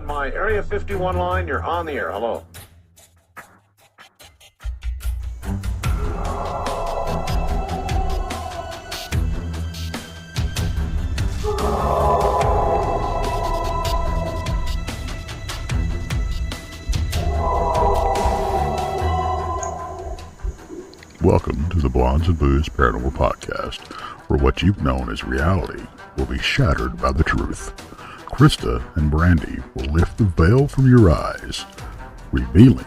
my Area 51 line. You're on the air. Hello. Welcome to the Blondes and Boos Paranormal Podcast, where what you've known as reality will be shattered by the truth. Krista and Brandi will lift the veil from your eyes, revealing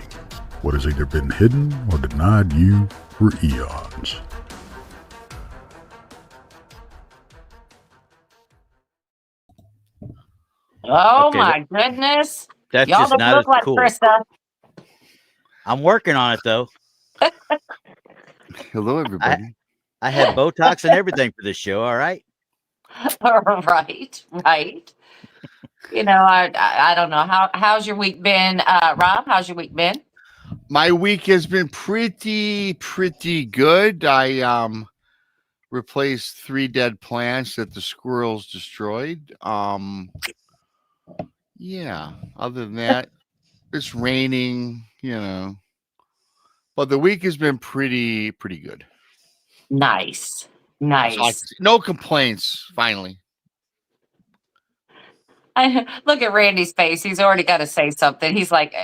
what has either been hidden or denied you for eons. Oh, okay, my goodness. That's Y'all just don't not look as like cool. Krista. I'm working on it, though. Hello, everybody. I had Botox and everything for this show, all right? Right. You know, I don't know. How's your week been, Rob? How's your week been? My week has been pretty good. I replaced 3 dead plants that the squirrels destroyed. Yeah, other than that, it's raining, you know. But the week has been pretty good. Nice. No complaints, finally. Look at Randy's face. He's already got to say something. He's like,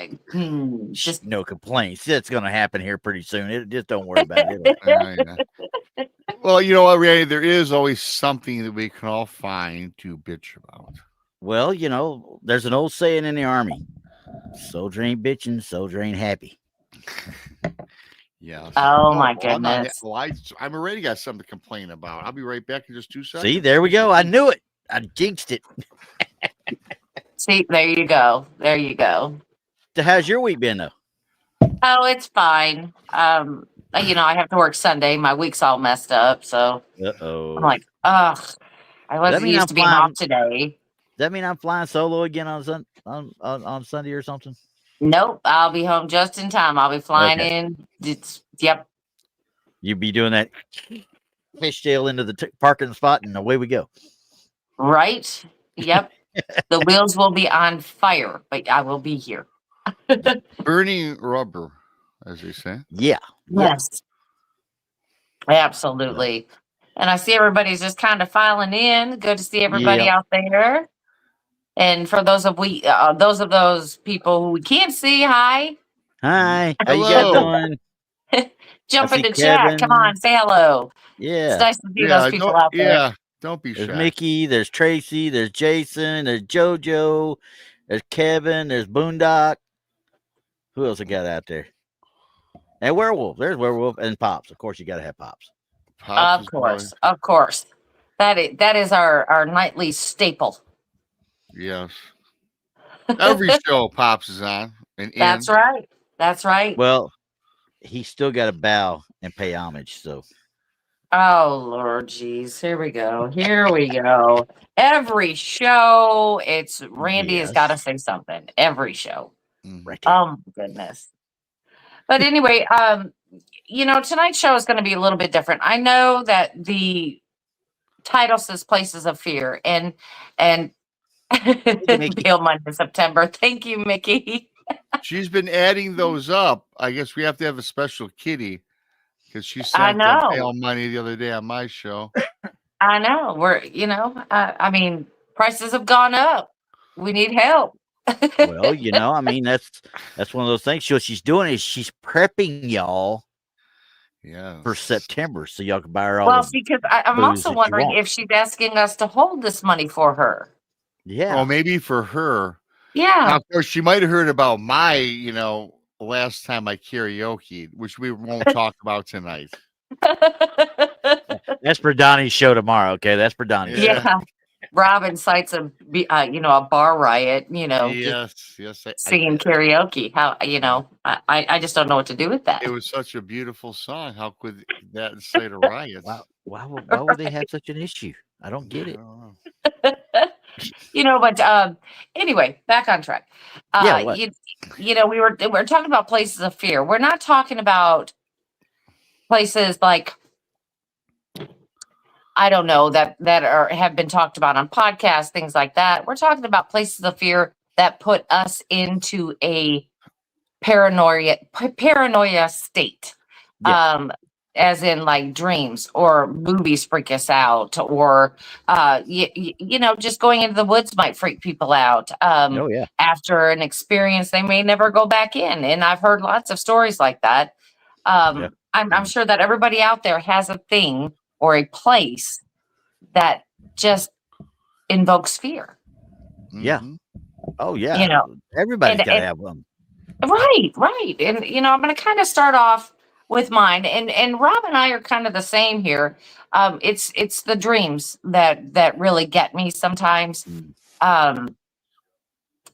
just no complaints. It's going to happen here pretty soon. Just don't worry about it. Yeah. Well, you know what, Randy? There is always something that we can all find to bitch about. Well, you know, there's an old saying in the Army: soldier ain't bitching, soldier ain't happy. Yeah. Oh my goodness. I'm already got something to complain about. I'll be right back in just 2 seconds. See, there we go. I knew it. I jinxed it. See, there you go. So how's your week been, though? Oh, it's fine. You know, I have to work Sunday. My week's all messed up, so I'm like, ugh. I wasn't used to being off today. Does that mean I'm flying solo again on Sunday or something? Nope, I'll be home just in time. I'll be flying in. Yep. You be doing that fishtail into the parking spot, and away we go. Right. Yep. The wheels will be on fire, but I will be here. Burning rubber, as they say. Yeah. Yes. Absolutely. Yeah. And I see everybody's just kind of filing in. Good to see everybody out there. And for those of those people who we can't see, hi. Hi. How you guys doing? Jump in the chat. Come on, say hello. Yeah. It's nice to see those people out there. Yeah. Don't be shy. There's Mickey, there's Tracy, there's Jason, there's JoJo, there's Kevin, there's Boondock. Who else I got out there? And Werewolf. There's Werewolf and Pops. Of course, you got to have Pops. Of course. That is our nightly staple. Yes. Every show Pops is on. That's right. Well, he's still got to bow and pay homage, so. Oh, Lord, geez. Here we go. Every show, it's Randy has got to say something. Every show. Right. Oh, my goodness. But anyway, you know, tonight's show is going to be a little bit different. I know that the title says Places of Fear, and Bill Monday in September. Thank you, Mickey. She's been adding those up. I guess we have to have a special kitty. Because she sent the bail money the other day on my show. I know. I mean, prices have gone up. We need help. Well, you know, I mean, that's one of those things. So what she's doing is she's prepping y'all for September so y'all can buy her all. Well, because I'm also wondering if she's asking us to hold this money for her. Yeah. Oh, maybe for her. Yeah. Now, of course, she might have heard about my, last time I karaoke, which we won't talk about tonight. That's for Donny's show tomorrow. Okay, that's for Donny. Yeah. Rob incites a bar riot. Yes. Singing karaoke. How I just don't know what to do with that. It was such a beautiful song. How could that incite a riot? Why would they have such an issue? I don't get it. But anyway, back on track. We were talking about places of fear. We're not talking about places like, I don't know, that have been talked about on podcasts, things like that. We're talking about places of fear that put us into a paranoia state. Yeah. As in like dreams or movies freak us out, or just going into the woods might freak people out. Oh yeah. After an experience they may never go back in, and I've heard lots of stories like that. Yeah. I'm sure that everybody out there has a thing or a place that just invokes fear. Yeah. Mhm. Oh yeah. You know, Everybody's and- got to and- have one. Right. And I'm going to kind of start off with mine, and Rob and I are kind of the same here. It's the dreams that really get me sometimes. And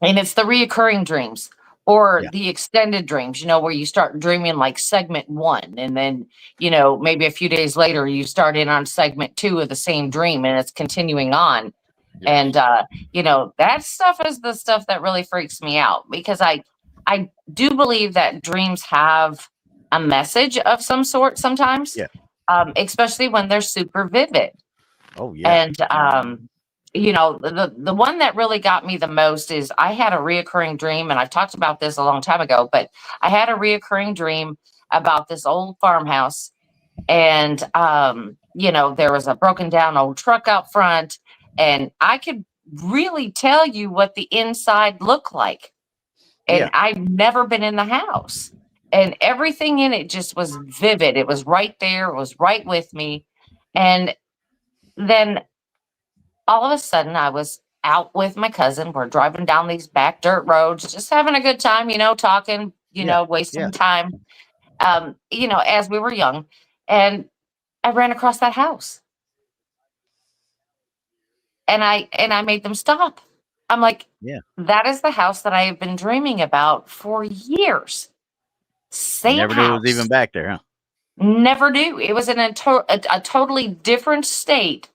it's the reoccurring dreams or Yeah. the extended dreams, where you start dreaming like segment 1, and then, maybe a few days later you start in on segment 2 of the same dream, and it's continuing on. Yes. And that stuff is the stuff that really freaks me out, because I do believe that dreams have a message of some sort sometimes. Yeah. Especially when they're super vivid. Oh yeah. And the one that really got me the most is I had a reoccurring dream, and I've talked about this a long time ago, but I had a reoccurring dream about this old farmhouse, and there was a broken down old truck out front, and I could really tell you what the inside looked like. And Yeah. I've never been in the house, and everything in it just was vivid. It was right there. It was right with me. And then all of a sudden I was out with my cousin. We're driving down these back dirt roads, just having a good time, talking, wasting yeah. time, as we were young. And I ran across that house. And I made them stop. I'm like, Yeah. that is the house that I have been dreaming about for years. Same Never house. knew it was even back there, huh? Never knew. It was in a totally different state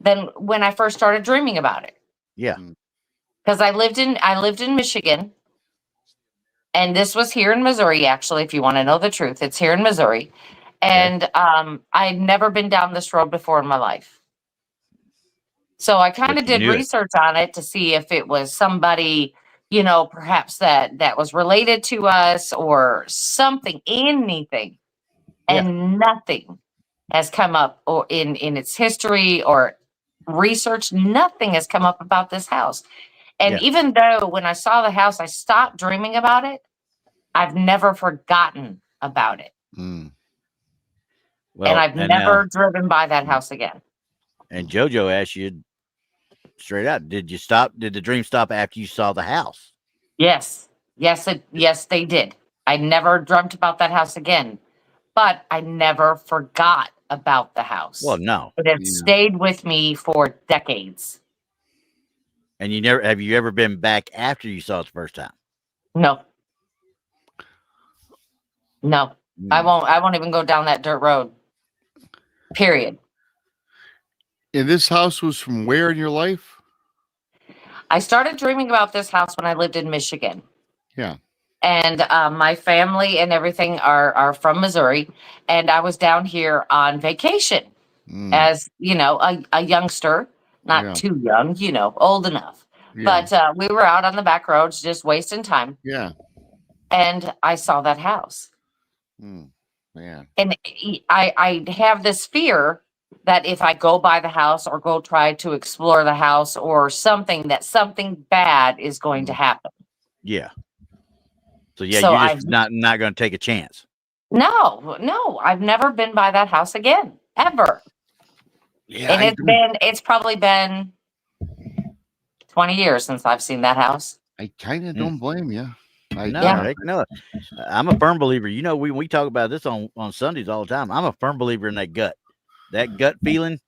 than when I first started dreaming about it. Yeah. Because I lived in Michigan, and this was here in Missouri. Actually, if you want to know the truth, it's here in Missouri. And I'd never been down this road before in my life. So I kind But of you did knew it. research on it to see if it was somebody, perhaps that was related to us or something, anything. And nothing has come up or in its history or research. Nothing has come up about this house. And even though when I saw the house, I stopped dreaming about it, I've never forgotten about it. Mm. Well, And I've never driven by that house again. And JoJo asked you straight out, did the dream stop after you saw the house? Yes, they did. I never dreamt about that house again, but I never forgot about the house. Well, no. It stayed with me for decades. And have you ever been back after you saw it the first time? No. I won't even go down that dirt road. Period. And this house was from where in your life? I started dreaming about this house when I lived in Michigan. Yeah. And my family and everything are from Missouri. And I was down here on vacation as, a youngster, not too young, old enough. Yeah. But we were out on the back roads just wasting time. Yeah. And I saw that house. Yeah. And I have this fear that if I go by the house or go try to explore the house or something, that something bad is going to happen. Yeah. So So you're just not going to take a chance. No, I've never been by that house again, ever. Yeah. And it's probably been 20 years since I've seen that house. I kind of don't blame you. No. I'm a firm believer. We talk about this on Sundays all the time. I'm a firm believer in that gut feeling.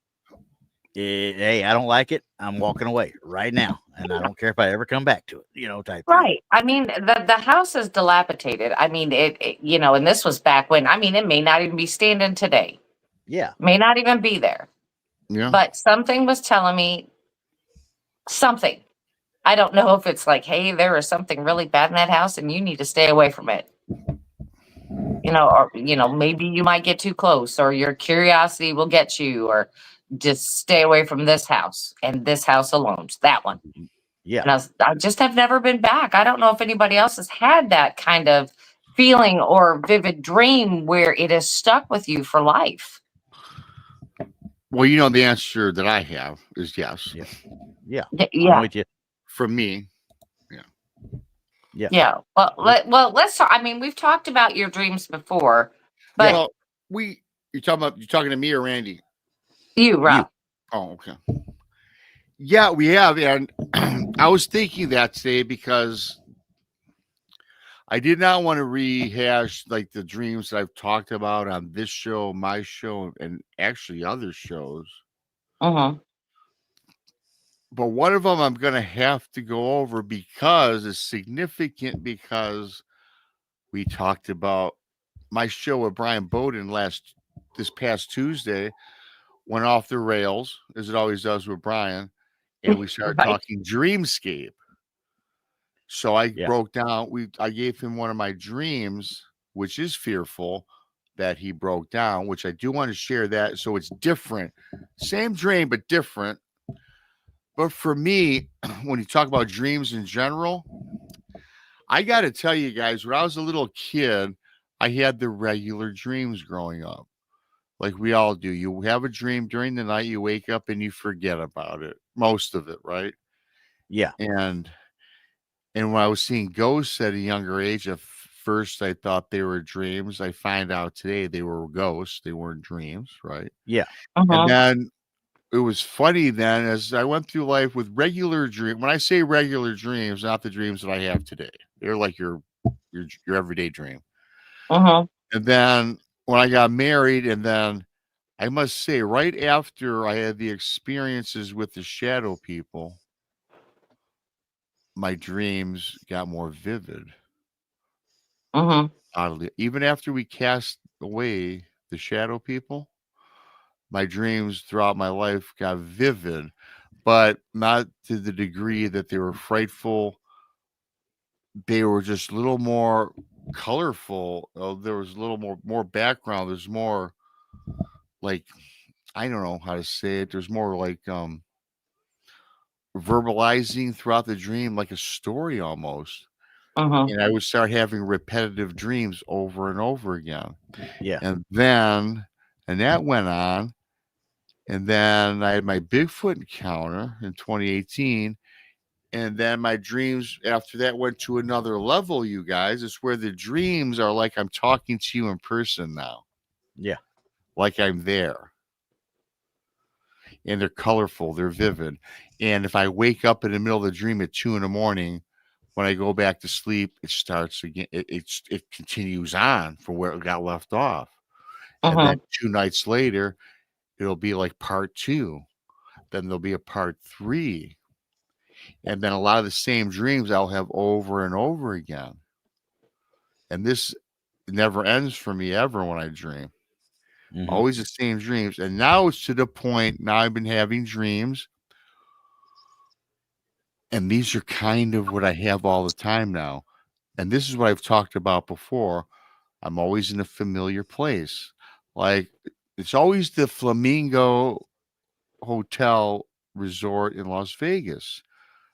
Hey, I don't like it. I'm walking away right now, and I don't care if I ever come back to it. Type right. I mean, the house is dilapidated. I mean, it and this was back when. I mean, it may not even be standing today. Yeah, may not even be there. Yeah, but something was telling me something. I don't know if it's like, hey, there is something really bad in that house, and you need to stay away from it. Or maybe you might get too close, or your curiosity will get you, or just stay away from this house and this house alone. That one. Yeah. And I just have never been back. I don't know if anybody else has had that kind of feeling or vivid dream where it has stuck with you for life. Well, you know, the answer that I have is yes. Yeah. Yeah. I'm Yeah. with you. From me. Yeah. Yeah. Well, let's talk. I mean, we've talked about your dreams before, but Well, you're talking to me or Randy? you, Rob. Oh, okay. Yeah, we have. And I was thinking that today because I did not want to rehash like the dreams that I've talked about on this show, my show, and actually other shows. Mm-hmm. But one of them I'm going to have to go over because it's significant, because we talked about my show with Brian Bowden this past Tuesday went off the rails, as it always does with Brian, and we started Right. talking dreamscape. So I Yeah. broke down. I gave him one of my dreams, which is fearful, that he broke down, which I do want to share that. So it's different, same dream but different. But for me, when you talk about dreams in general, I got to tell you guys, when I was a little kid, I had the regular dreams growing up. Like we all do. You have a dream during the night, you wake up and you forget about it. Most of it, right? Yeah. And when I was seeing ghosts at a younger age, at first I thought they were dreams. I find out today they were ghosts. They weren't dreams, right? Yeah. And Mm-hmm. then it was funny then as I went through life with regular dreams. When I say regular dreams, not the dreams that I have today. They're like your everyday dream. Mm-hmm. And then when I got married, and then I must say, right after I had the experiences with the shadow people, my dreams got more vivid. Mm-hmm. Oddly, even after we cast away the shadow people, my dreams throughout my life got vivid, but not to the degree that they were frightful. They were just a little more colorful. There was a little more background. There's more like, I don't know how to say it. There's more like verbalizing throughout the dream, like a story almost. Mm-hmm. And I would start having repetitive dreams over and over again. Yeah. And that went on. And then I had my Bigfoot encounter in 2018. And then my dreams after that went to another level, you guys. It's where the dreams are like I'm talking to you in person now. Yeah. Like I'm there. And they're colorful, they're vivid. And if I wake up in the middle of the dream at 2 a.m, when I go back to sleep, it starts again. It continues on from where it got left off. And Mm-hmm. then 2 nights later, it'll be like part 2. Then there'll be a part 3. And then a lot of the same dreams I'll have over and over again. And this never ends for me ever when I dream. Mhm. Always the same dreams. And now it's to the point, now I've been having dreams. And these are kind of what I have all the time now. And this is what I've talked about before. I'm always in a familiar place. Like it's always the Flamingo Hotel Resort in Las Vegas.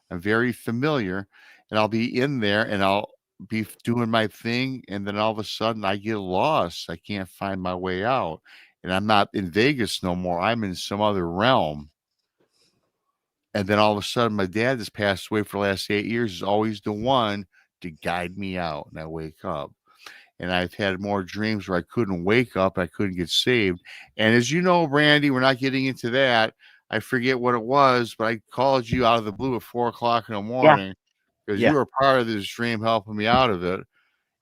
I'm very familiar, and I'll be in there and I'll be doing my thing. And then all of a sudden I get lost. I can't find my way out. And I'm not in Vegas no more. I'm in some other realm. And then all of a sudden, my dad has passed away for the last 8 years, is always the one to guide me out. And I wake up. And I've had more dreams where I couldn't wake up, I couldn't get saved. And as you know, Brandy, we're not getting into that. I forget what it was, but I called you out of the blue at 4 o'clock in the morning because Yeah. you were part of this dream helping me out of it.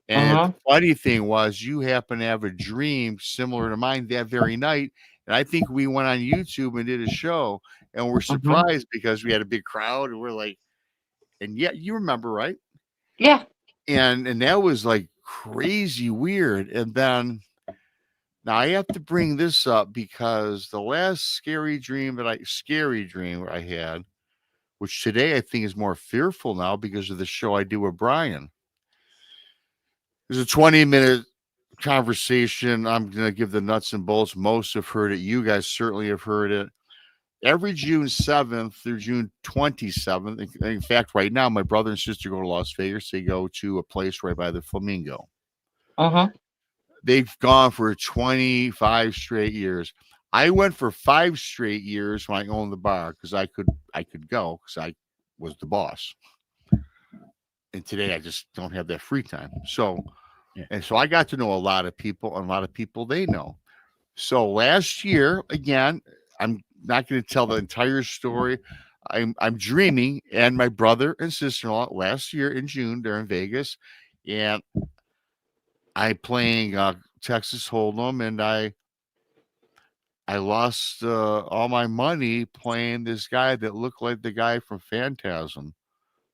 And Mhm. the funny thing was, you happened to have a dream similar to mine that very night. And I think we went on YouTube and did a show, and we're surprised because we had a big crowd, and we're like, and yeah, you remember, right? Yeah. And that was like crazy weird. And then now I have to bring this up because the last scary dream I had, which today I think is more fearful now because of the show I do with Brian. There's a 20-minute conversation. I'm going to give the nuts and bolts. Most have heard it. You guys certainly have heard it. every June 7th through June 27th. In fact, right now, my brother and sister go to Las Vegas. They go to a place right by the Flamingo. They've gone for 25 straight years. I went for 5 straight years when I owned the bar because I could go because I was the boss. And today I just don't have that free time. So, and so I got to know a lot of people, and a lot of people they know. So last year, again, I'm not going to tell the entire story. I'm dreaming, and my brother and sister-in-law last year in June, they're in Vegas, and I playing Texas Hold'em, and I lost all my money playing this guy that looked like the guy from Phantasm,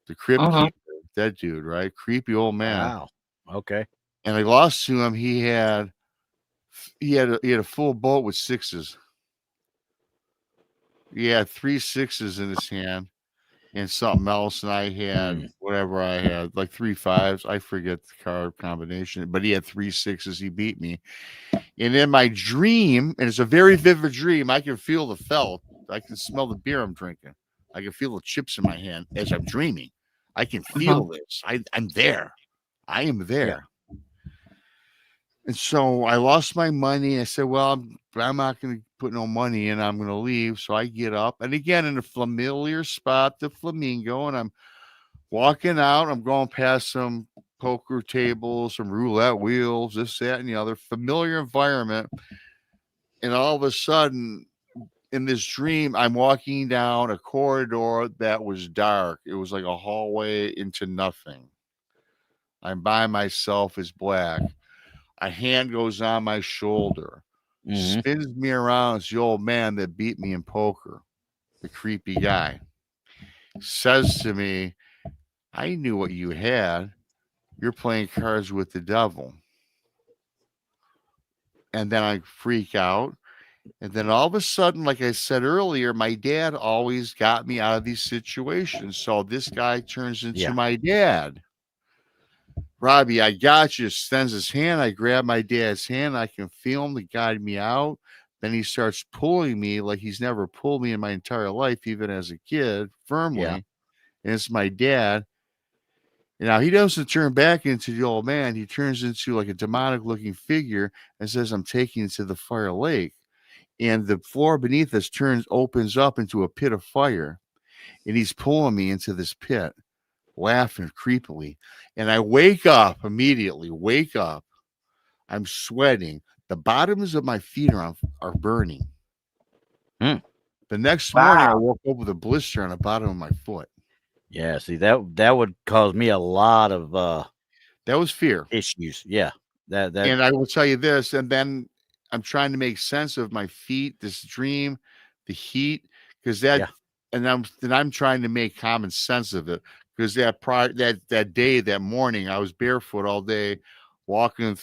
the Crypt Keeper, that dude, right? Creepy old man. Wow. Okay. And I lost to him. He had a full boat with 6s. He had 3 6s in his hand and something else, and I had whatever I had, like 3 5s. I forget the card combination, but he had 3 6s. He beat me. And in my dream, and it's a very vivid dream, I can feel the felt. I can smell the beer I'm drinking. I can feel the chips in my hand as I'm dreaming. I can feel this. I'm there. I am there. Yeah. And so I lost my money. I said, well, I'm not going to put no money in. I'm going to leave. So I get up. And again, in a familiar spot, the Flamingo, and I'm walking out. I'm going past some poker tables, some roulette wheels, this, that, and the other. Familiar environment. And all of a sudden, in this dream, I'm walking down a corridor that was dark. It was like a hallway into nothing. I'm by myself. It's black. A hand goes on my shoulder, spins me around. It's the old man that beat me in poker, the creepy guy. Says to me, I knew what you had. You're playing cards with the devil. And then I freak out. And then all of a sudden, like I said earlier, my dad always got me out of these situations. So this guy turns into my dad. Robbie, I got you. Extends his hand. I grab my dad's hand. I can feel him to guide me out. Then he starts pulling me like he's never pulled me in my entire life, even as a kid, firmly. Yeah. And it's my dad. And now he doesn't turn back into the old man. He turns into like a demonic looking figure and says, I'm taking you to the fire lake. And the floor beneath us opens up into a pit of fire. And he's pulling me into this pit, laughing creepily. And I wake up immediately, I'm sweating. The bottoms of my feet are burning. The next morning, I woke up with a blister on the bottom of my foot. Yeah, see, that would cause me a lot of that was fear issues. Yeah. That and I will tell you this, and then I'm trying to make sense of my feet, this dream, the heat, because and I'm trying to make common sense of it. Because that day, that morning, I was barefoot all day, walking,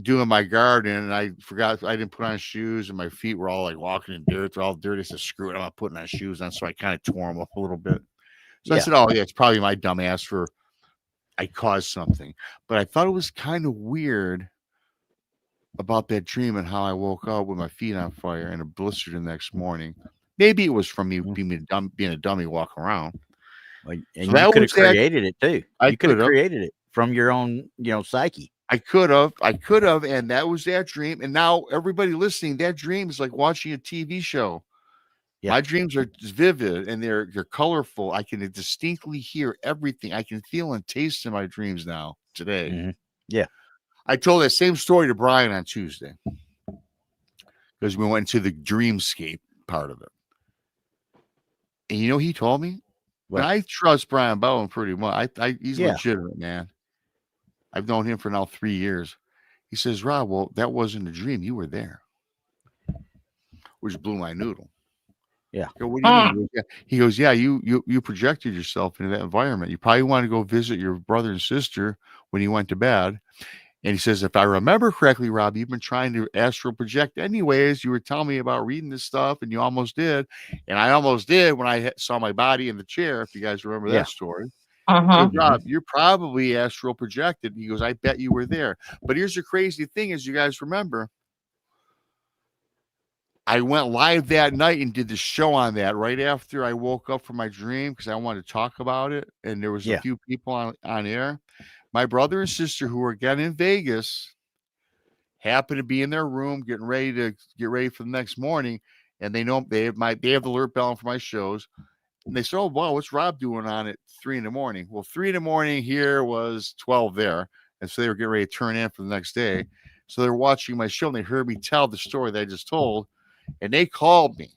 doing my garden, and I forgot I didn't put on shoes, and my feet were all like walking in dirt. They're all dirty. I said, screw it, I'm not putting on shoes on. So I kind of tore them up a little bit. So I said, oh, yeah, it's probably my dumb ass I caused something. But I thought it was kind of weird about that dream and how I woke up with my feet on fire and a blister the next morning. Maybe it was from me being a dummy walking around. And so you could have created it too. You could have created it from your own, psyche. I could have, and that was that dream. And now everybody listening, that dream is like watching a TV show. Yeah. My dreams are vivid and they're colorful. I can distinctly hear everything. I can feel and taste in my dreams now today. Yeah. I told that same story to Brian on Tuesday because we went to the dreamscape part of it. And he told me, and I trust Brian Bowen pretty much. He's legitimate, man. I've known him for now 3 years. He says, Rob, well, that wasn't a dream. You were there. Which blew my noodle. Yeah. I go, what do you mean? He goes, yeah, you projected yourself into that environment. You probably want to go visit your brother and sister when you went to bed. And he says, if I remember correctly, Rob, you've been trying to astral project anyways. You were telling me about reading this stuff, and you almost did. And I almost did when I saw my body in the chair, if you guys remember that story. So, Rob, you're probably astral projected. He goes, I bet you were there. But here's the crazy thing is, you guys remember, I went live that night and did the show on that right after I woke up from my dream because I wanted to talk about it. And there was a few people on air. My brother and sister who were again in Vegas happened to be in their room getting ready for the next morning. And they know they have the alert bell for my shows. And they said, "Oh, wow, what's Rob doing on at 3 in the morning?" Well, 3 in the morning here was 12 there. And so they were getting ready to turn in for the next day. So they're watching my show and they heard me tell the story that I just told. And they called me.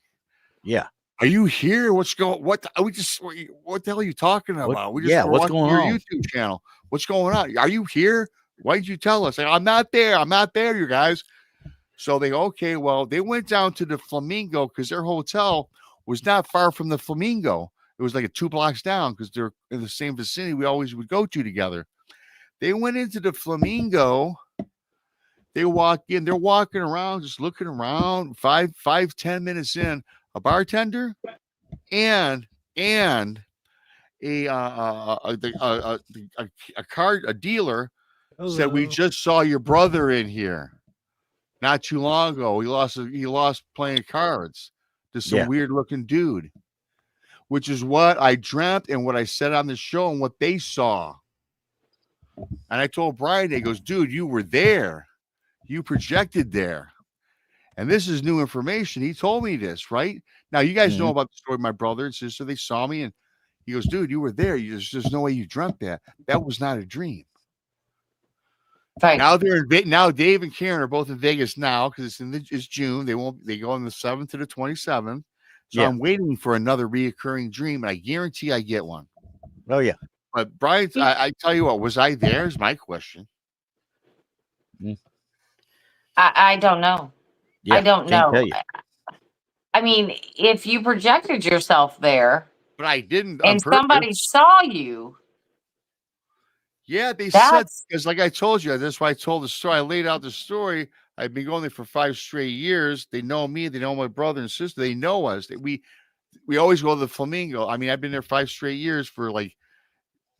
Yeah. Are you here? What the hell are you talking about? What's going your on? YouTube channel. What's going on? Are you here? Why did you tell us? I'm not there. I'm not there, you guys. So they go, okay, well, they went down to the Flamingo because their hotel was not far from the Flamingo. It was like 2 blocks down because they're in the same vicinity we always would go to together. They went into the Flamingo. They walk in, they're walking around, just looking around, 10 minutes in, a bartender and a dealer said, "We just saw your brother in here not too long ago. He lost playing cards to some weird looking dude," which is what I dreamt and what I said on the show and what they saw. And I told Brian, he goes, "Dude, you were there. You projected there." And this is new information. He told me this, right? Now, you guys know about the story of my brother and sister. They saw me and he goes, "Dude, you were there. There's no way you dreamt that. That was not a dream." Right. Now now Dave and Karen are both in Vegas now because it's June. They go on the 7th to the 27th. So I'm waiting for another reoccurring dream, and I guarantee I get one. Oh, yeah. But Brian, I tell you what, was I there is my question. I don't know. Yeah, I don't can't know. tell you. I mean, if you projected yourself there, but I didn't, and somebody saw you. Yeah, they said, because like I told you, that's why I told the story. I laid out the story. I've been going there for 5 straight years. They know me. They know my brother and sister. They know us. We always go to the Flamingo. I mean, I've been there 5 straight years for like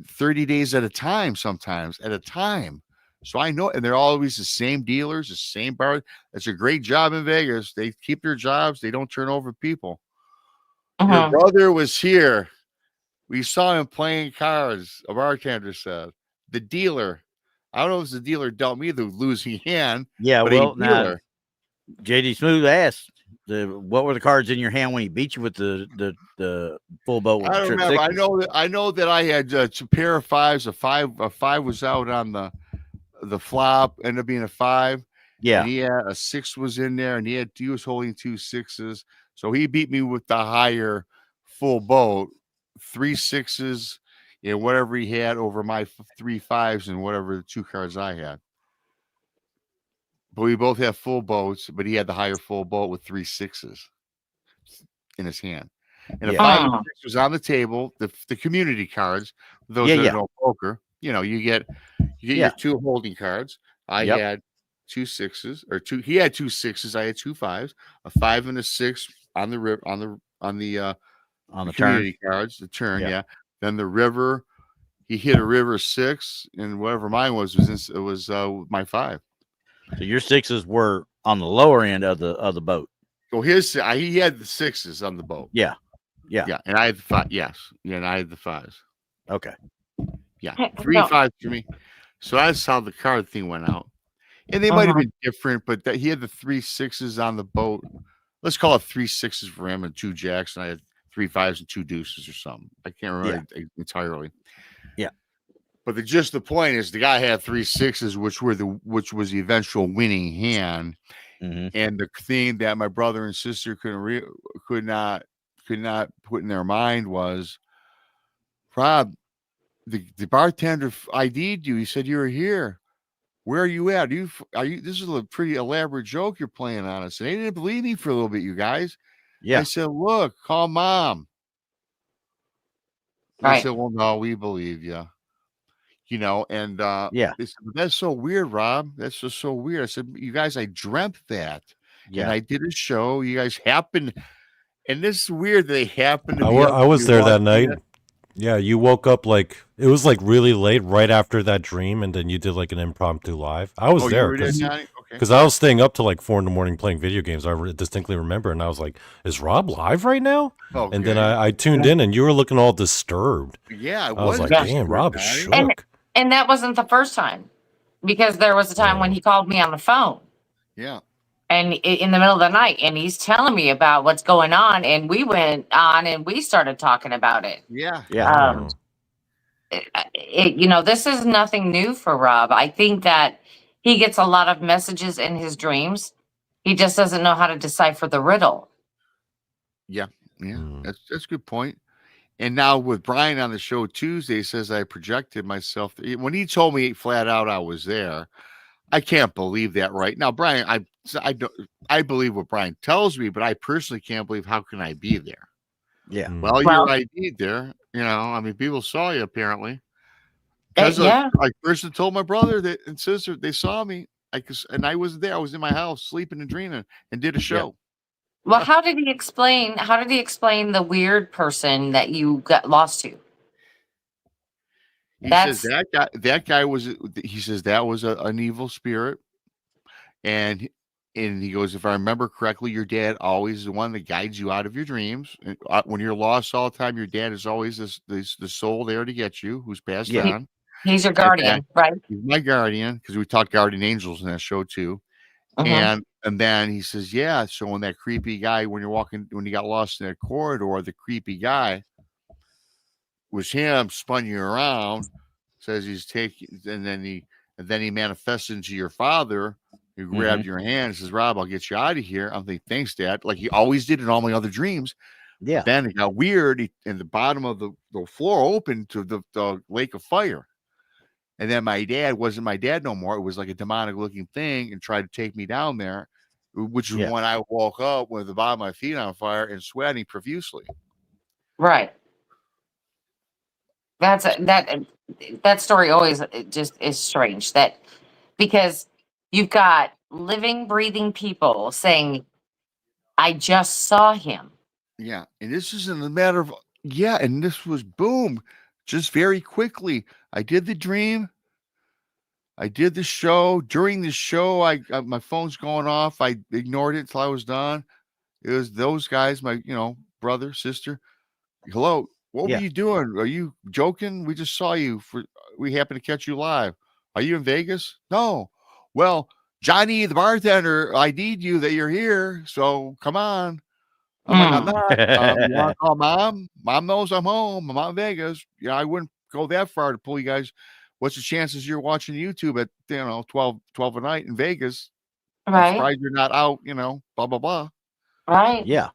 30 days at a time, sometimes at a time. So I know, and they're always the same dealers, the same bar. It's a great job in Vegas. They keep their jobs. They don't turn over people. Your brother was here. We saw him playing cards, a bartender said. The dealer, I don't know if it's the dealer dealt me the losing hand. Yeah, but well, now JD Smooth asked, what were the cards in your hand when he beat you with the full boat? With I don't remember. I know that I had 2 pair of 5s. A 5 was out on the flop, ended up being a 5. Yeah, and he had a 6 was in there, and he was holding 2 6s. So he beat me with the higher full boat, 3 6s. And whatever he had over my 3 5s and whatever the 2 cards I had. But we both have full boats, but he had the higher full boat with 3 6s in his hand. And the 5 and 6 was on the table, the community cards, those that know poker. You know, you get your 2 holding cards. I had 2 6s or 2. He had 2 6s. I had 2 5s, a 5 and a 6 on the community cards, the turn, Then the river, he hit a river 6, and whatever mine was my 5. So your 6s were on the lower end of the boat. So he had the 6s on the boat. Yeah, and I had the 5. Yes, and I had the 5s. Okay, 3 5s for me. So that's how the card thing went out. And they might have been different, but he had the 3 6s on the boat. Let's call it 3 6s for him and 2 jacks, and I had 3 5s and 2 deuces or something. I can't remember entirely. Yeah. But the point is the guy had 3 6s, which was the eventual winning hand. And the thing that my brother and sister could not put in their mind was, Rob, the bartender ID'd you. He said you were here. Where are you at? Are you? This is a pretty elaborate joke you're playing on us. And they didn't believe me for a little bit, you guys. Yeah. I said, look, call mom. Right. I said, well, no, we believe you. You know, and they said, that's so weird, Rob. That's just so weird. I said, you guys, I dreamt that. Yeah. And I did a show. You guys happened, and this is weird that they happened to I was there that night. Yeah, you woke up like it was like really late right after that dream, and then you did like an impromptu live. I was there. Okay. because I was staying up till like 4 a.m. playing video games. I distinctly remember, and I was like, "Is Rob live right now?" Okay. And then I tuned in, and you were looking all disturbed. Yeah, I was like, Yeah. "Damn, Rob is Donnie. shook." And that wasn't the first time, because there was a time when he called me on the phone. Yeah. And in the middle of the night, and he's telling me about what's going on, and we went on and we started talking about it. Yeah. Yeah. This is nothing new for Rob. I think that he gets a lot of messages in his dreams. He just doesn't know how to decipher the riddle. Yeah. That's a good point. And now with Brian on the show Tuesday, he says I projected myself. When he told me flat out I was there, I can't believe that right now, Brian. I believe what Brian tells me, but I personally can't believe how can I be there. Yeah. Well, you're ID'd there. I mean, people saw you apparently. Because I first told my brother and sister they saw me. And I wasn't there. I was in my house sleeping and dreaming and did a show. Well, how did he explain the weird person that you got lost to? He says that guy was. He says that was an evil spirit, and he goes, if I remember correctly, your dad always is the one that guides you out of your dreams. And when you're lost all the time, your dad is always the soul there to get you, who's passed on. He's your guardian, right? He's my guardian, because we talked guardian angels in that show too. And then he says, yeah. So when that creepy guy, when you got lost in that corridor, the creepy guy was him, spun you around, says he's taking, and then he manifests into your father. He grabbed your hand and says, Rob, I'll get you out of here. I'm thinking, thanks, Dad. Like he always did in all my other dreams. Yeah. Then it got weird. And the bottom of the floor opened to the lake of fire. And then my dad wasn't my dad no more. It was like a demonic looking thing and tried to take me down there, which is when I woke up with the bottom of my feet on fire and sweating profusely. Right. That story always just is strange, because you've got living, breathing people saying, I just saw him. Yeah. And this isn't a matter of, and this was boom, just very quickly. I did the dream. I did the show. During the show, my phone's going off. I ignored it until I was done. It was those guys, my brother, sister. Hello, what were you doing? Are you joking? We just saw you. We happened to catch you live. Are you in Vegas? No. Well, Johnny, the bartender, ID'd you that you're here. So come on. I'm like, I'm not. You want to call Mom? Mom knows I'm home. I'm out in Vegas. Yeah, I wouldn't go that far to pull you guys. What's the chances you're watching YouTube at 12 a night in Vegas? Right. I'm surprised you're not out. Blah blah blah. Right. Yeah.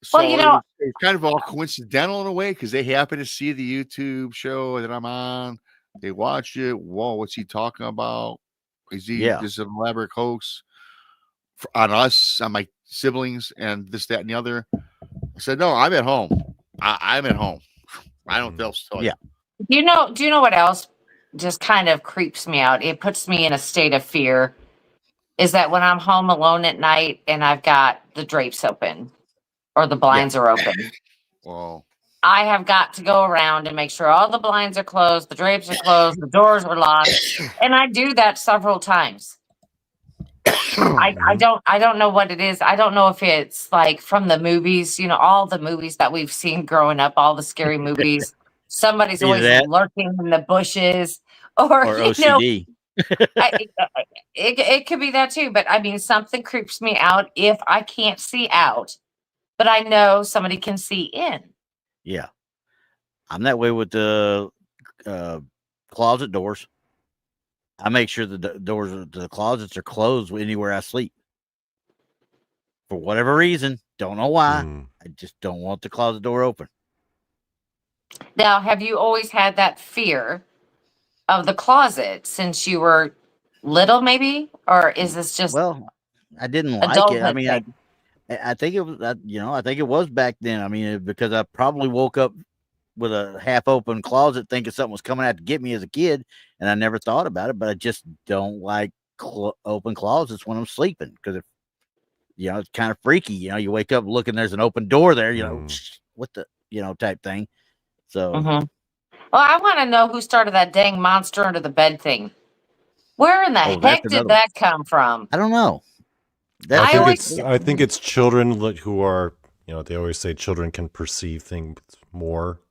So it's kind of all coincidental in a way, because they happen to see the YouTube show that I'm on. They watch it. Whoa, what's he talking about? Is he just an elaborate hoax on us, on my siblings, and this, that, and the other? I said, no, I'm at home. I'm at home. I don't know what else to tell you. Do you know what else just kind of creeps me out? It puts me in a state of fear. Is that when I'm home alone at night and I've got the drapes open or the blinds are open. Well, I have got to go around and make sure all the blinds are closed, the drapes are closed, the doors are locked, and I do that several times. I don't know what it is. I don't know if it's like from the movies, all the movies that we've seen growing up, all the scary movies. Somebody's always lurking in the bushes, or OCD. It could be that too. But I mean, something creeps me out if I can't see out, but I know somebody can see in. Yeah, I'm that way with the closet doors. I make sure the doors to the closets are closed anywhere I sleep. For whatever reason, don't know why. I just don't want the closet door open. Now, have you always had that fear of the closet since you were little, maybe? Or is this just... Well, I didn't like it. I mean, I think it was, I think it was back then. I mean, because I probably woke up with a half open closet thinking something was coming out to get me as a kid, and I never thought about it, but I just don't like open closets when I'm sleeping, because it's kind of freaky. You wake up looking, there's an open door there, what the, type thing. So, Well, I want to know who started that dang monster under the bed thing. Where in the Oh, that's heck did another that come from? I don't know. I I think it's children who are, they always say children can perceive things more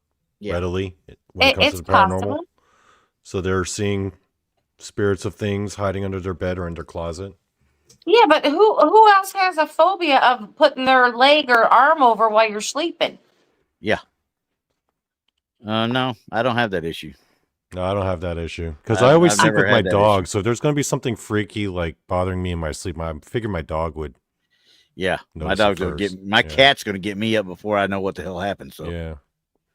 readily when it comes to It's the paranormal. possible. So they're seeing spirits of things hiding under their bed or in their closet. Yeah, but who else has a phobia of putting their leg or arm over while you're sleeping? Yeah. No, I don't have that issue. No, I don't have that issue because I always I've sleep never with my had that dog. issue. So if there's going to be something freaky like bothering me in my sleep, I figure my dog would. Yeah, my notice it dog's gonna first. get my cat's gonna get me up before I know what the hell happened. So yeah,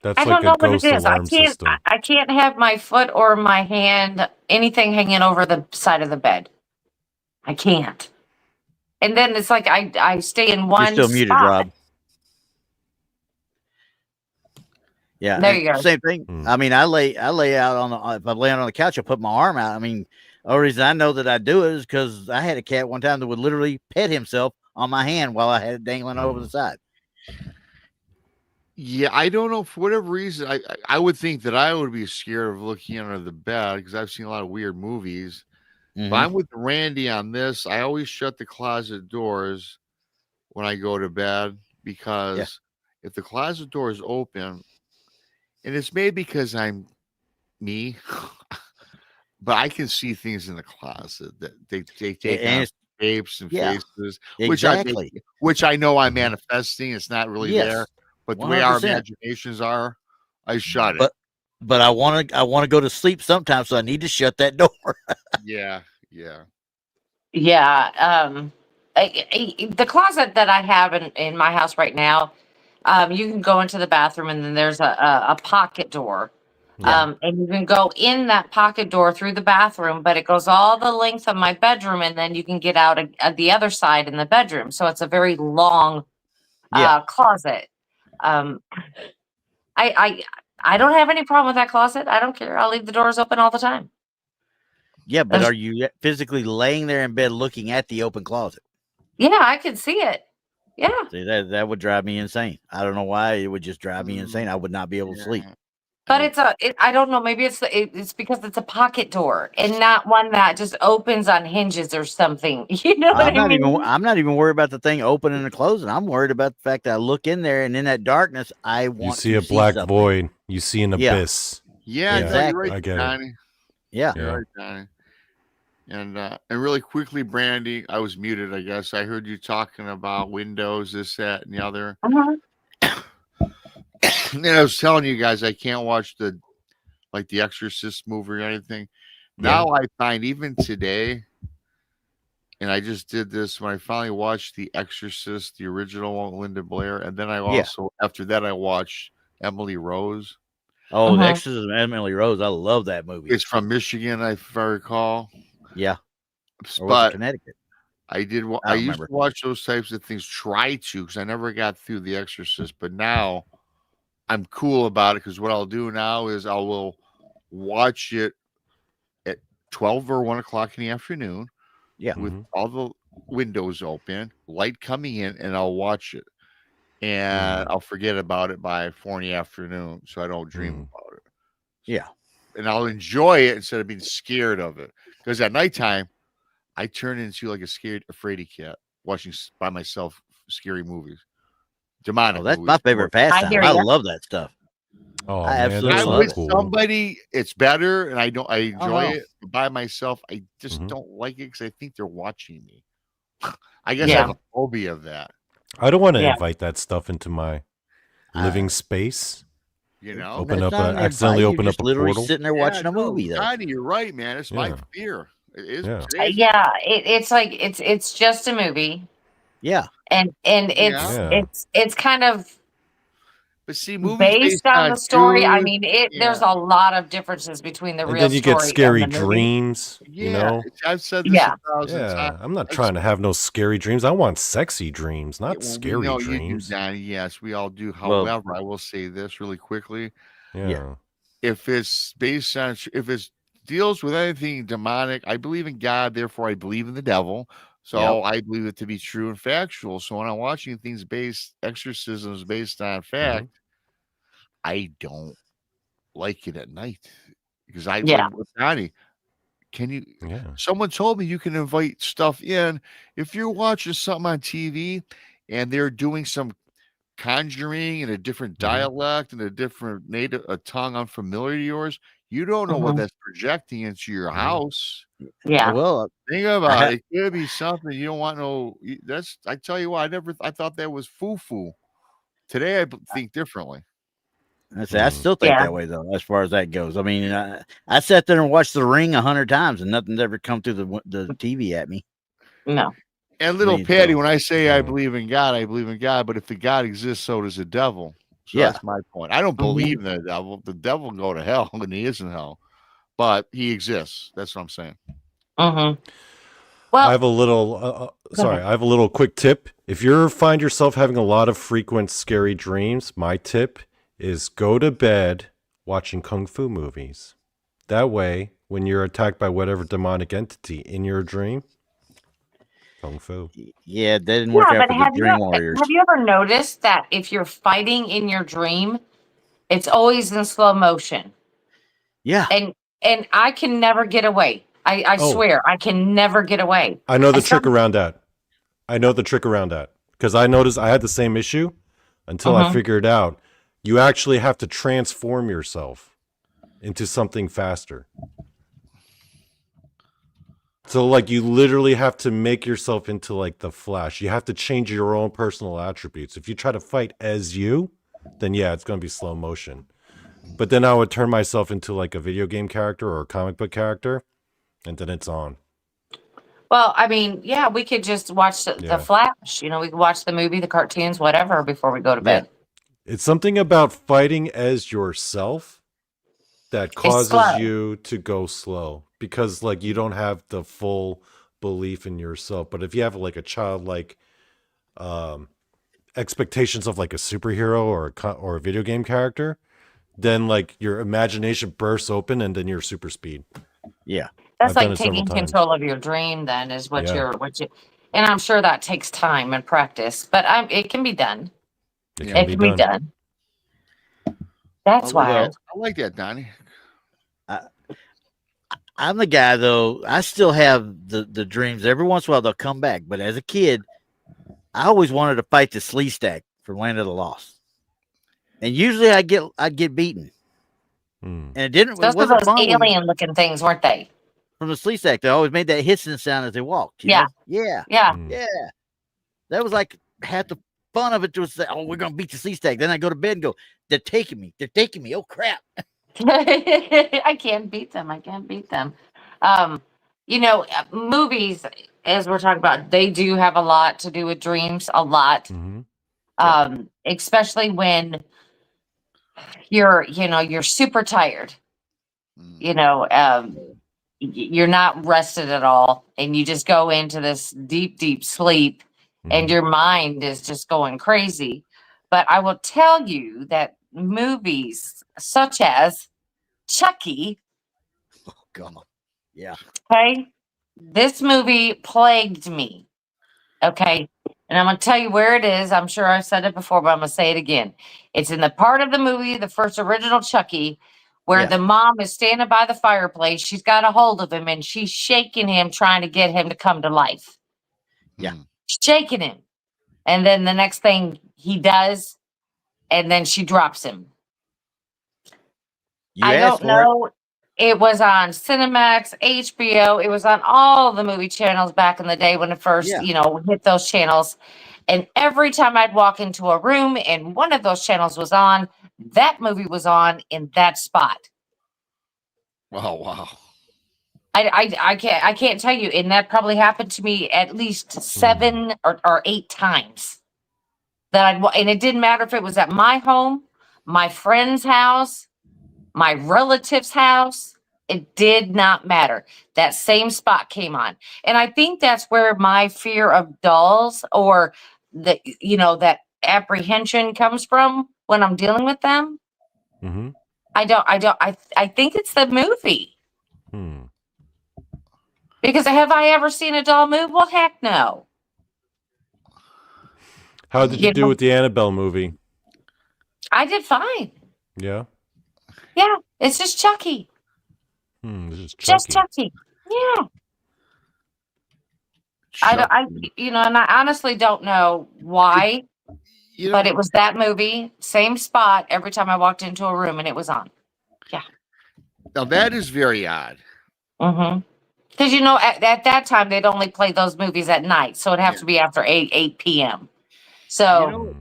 that's I like don't know a what it ghost is. alarm system. I can't have my foot or my hand, anything hanging over the side of the bed. I can't. And then it's like I stay in one You're still muted, spot. Rob. Yeah, There you go. Same thing. I mean, I lay out on the if I'm laying on the couch, I put my arm out. I mean, the only reason I know that I do it is because I had a cat one time that would literally pet himself on my hand while I had it dangling over the side. Yeah, I don't know, for whatever reason. I would think that I would be scared of looking under the bed because I've seen a lot of weird movies. But I'm with Randy on this. I always shut the closet doors when I go to bed because if the closet door is open, and it's maybe because I'm me, but I can see things in the closet that they take on shapes and faces, which I know I'm manifesting. It's not really there, but the way our 100%. imaginations are, I shut it. But I want to go to sleep sometimes, so I need to shut that door. Yeah. The closet that I have in my house right now, you can go into the bathroom and then there's a pocket door. And you can go in that pocket door through the bathroom, but it goes all the length of my bedroom, and then you can get out at the other side in the bedroom. So it's a very long closet. I don't have any problem with that closet. I don't care. I'll leave the doors open all the time. Yeah, but are you physically laying there in bed looking at the open closet? Yeah, I can see it. Yeah. See, that would drive me insane. I don't know why. It would just drive me insane. I would not be able to sleep. But I don't know. Maybe it's because it's a pocket door and not one that just opens on hinges or something. You know what I mean? I'm not even worried about the thing opening and closing. I'm worried about the fact that I look in there and in that darkness, I want to see a black something. void. You see an abyss. Yeah, exactly. You're right, Donny. Yeah. You're right, Donny. And really quickly, Brandi, I was muted, I guess. I heard you talking about Windows, this, that, and the other. And I was telling you guys I can't watch the Exorcist movie or anything. Now I find even today, and I just did this when I finally watched The Exorcist, the original one, Linda Blair, and then I also after that I watched Emily Rose. Oh, The Exorcist of Emily Rose. I love that movie. It's from Michigan, if I recall. Yeah. But Connecticut. I used to watch those types of things, try to, because I never got through The Exorcist. But now I'm cool about it because what I'll do now is I will watch it at 12 or 1 o'clock in the afternoon. Yeah. With all the windows open, light coming in, and I'll watch it. And I'll forget about it by 4 in the afternoon, so I don't dream about it. Yeah. And I'll enjoy it instead of being scared of it. Because at nighttime, I turn into like a fraidy cat watching by myself scary movies. Demonic that's movies. my favorite pastime. I love that stuff. Oh, I man, absolutely that's love with so cool. somebody, it's better, and I enjoy it. By myself, I just Mhm. don't like it because I think they're watching me. I guess I have a phobia of that. I don't want to invite that stuff into my living space. You know, accidentally open up a literally portal. sitting there watching a movie. Though, Donny, you're right, man. It's my fear. It is. Yeah, it's like it's just a movie. Yeah, and it's kind of. But see, movies based on the story, I truth, mean, there's a lot of differences between the And real then you story get scary and the movie. dreams. You know. I've said this 1,000 times. I'm not trying to have no scary dreams. I want sexy dreams, not scary dreams. You do, Donny. Yes, we all do. However, I will say this really quickly. Yeah. If it's based on, if it deals with anything demonic, I believe in God. Therefore, I believe in the devil. So I believe it to be true and factual. So when I'm watching things exorcisms based on fact, I don't like it at night because like with Donny, Can you? Yeah. Someone told me you can invite stuff in if you're watching something on TV and they're doing some conjuring in a different dialect and a different native a tongue unfamiliar to yours. You don't know what Mhm. that's projecting into your house. Yeah. Well, Think about it. It could be something you don't want no. That's I tell you what. I thought that was foo. Today I think differently. I still think that way though, as far as that goes. I mean, I sat there and watched The Ring 100 times, and nothing's ever come through the TV at me. No. And little mean, Patty, so- when I say I believe in God, I believe in God. But if the God exists, so does the devil. So Yeah. that's my point. I don't believe in the devil. The devil can go to hell, and he is in hell. But he exists. That's what I'm saying. Mm-hmm. Well, I have a little. I have a little quick tip. If you find yourself having a lot of frequent scary dreams, my tip is go to bed watching kung fu movies. That way, when you're attacked by whatever demonic entity in your dream, kung fu. Yeah, that didn't work out for the Dream Warriors. have you ever noticed that if you're fighting in your dream, it's always in slow motion? Yeah. And I can never get away. I swear, I can never get away. I know the trick around that. Because I noticed I had the same issue until I figured out you actually have to transform yourself into something faster. So like you literally have to make yourself into like the Flash. You have to change your own personal attributes. If you try to fight as you, then yeah, it's going to be slow motion. But then I would turn myself into like a video game character or a comic book character, and then it's on. Well, I mean, yeah, we could just watch the Flash. You know, we could watch the movie, the cartoons, whatever, before we go to bed. It's something about fighting as yourself that causes you to go slow because, like, you don't have the full belief in yourself. But if you have like a childlike expectations of like a superhero or a video game character, then like your imagination bursts open and then you're super speed. Yeah. That's like taking control of your dream then is what you and I'm sure that takes time and practice, but it can be done. It can be done. That's wild. I like that, Donnie. I'm the guy though. I still have the dreams. Every once in a while they'll come back. But as a kid, I always wanted to fight the Slee Stack for Land of the Lost. And usually I'd get beaten. And it didn't. Those were those alien looking things, weren't they? From the Slee Stack, they always made that hissing sound as they walked. Yeah. That was like half the fun of it. To say, oh, we're gonna beat the Slee Stack. Then I go to bed and go, they're taking me. Oh crap! I can't beat them. You know, movies, as we're talking about, they do have a lot to do with dreams. A lot. Especially when you're super tired. You know, you're not rested at all, and you just go into this deep sleep, and your mind is just going crazy. But I will tell you that movies such as Chucky, oh God, yeah, okay, this movie plagued me. Okay, and I'm going to tell you where it is. I'm sure I've said it before, but I'm going to say it again. It's in the part of the movie, the first original Chucky, where the mom is standing by the fireplace. She's got a hold of him, and she's shaking him, trying to get him to come to life. Yeah. Shaking him. And then the next thing he does, and then she drops him. I don't know. It was on Cinemax, HBO. It was on all the movie channels back in the day when it first, hit those channels. And every time I'd walk into a room and one of those channels was on, that movie was on in that spot. Oh, wow. I can't tell you. And that probably happened to me at least 7 or 8 times. And it didn't matter if it was at my home, my friend's house, my relative's house. It did not matter. That same spot came on. And I think that's where my fear of dolls or that apprehension comes from when I'm dealing with them. I think it's the movie. Because have I ever seen a doll move? Well, heck no. How did you do with the Annabelle movie? I did fine. Yeah? Yeah, it's just Chucky. This is Chucky. Just Chucky. Yeah. Chuck, And I honestly don't know why, you but know, it was that movie, same spot every time I walked into a room and it was on. now that is very odd. Mm-hmm. Because at that time they'd only play those movies at night, so it'd have Yeah. to be after 8 p.m. You So know,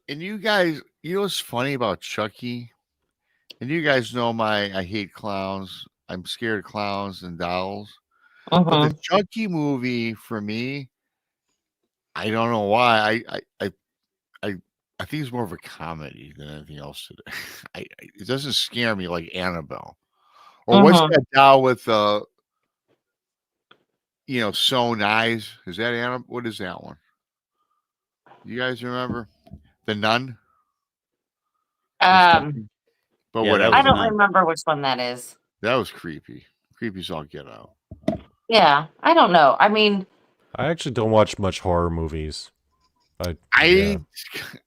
and you guys, you know what's funny about Chucky? And you guys know I hate clowns. I'm scared of clowns and dolls. But the mhm. Chucky movie for me, I don't know why. I I think it's more of a comedy than anything else today. It doesn't scare me like Annabelle. Or what's Mhm. that doll with sewn eyes? Is that Annabelle? What is that one? You guys remember? The Nun? Or something? But Yeah, that whatever. I was don't none. remember which one that is. That was creepy. Creepy's all get out. Yeah, I don't know. I mean, I actually don't watch much horror movies. You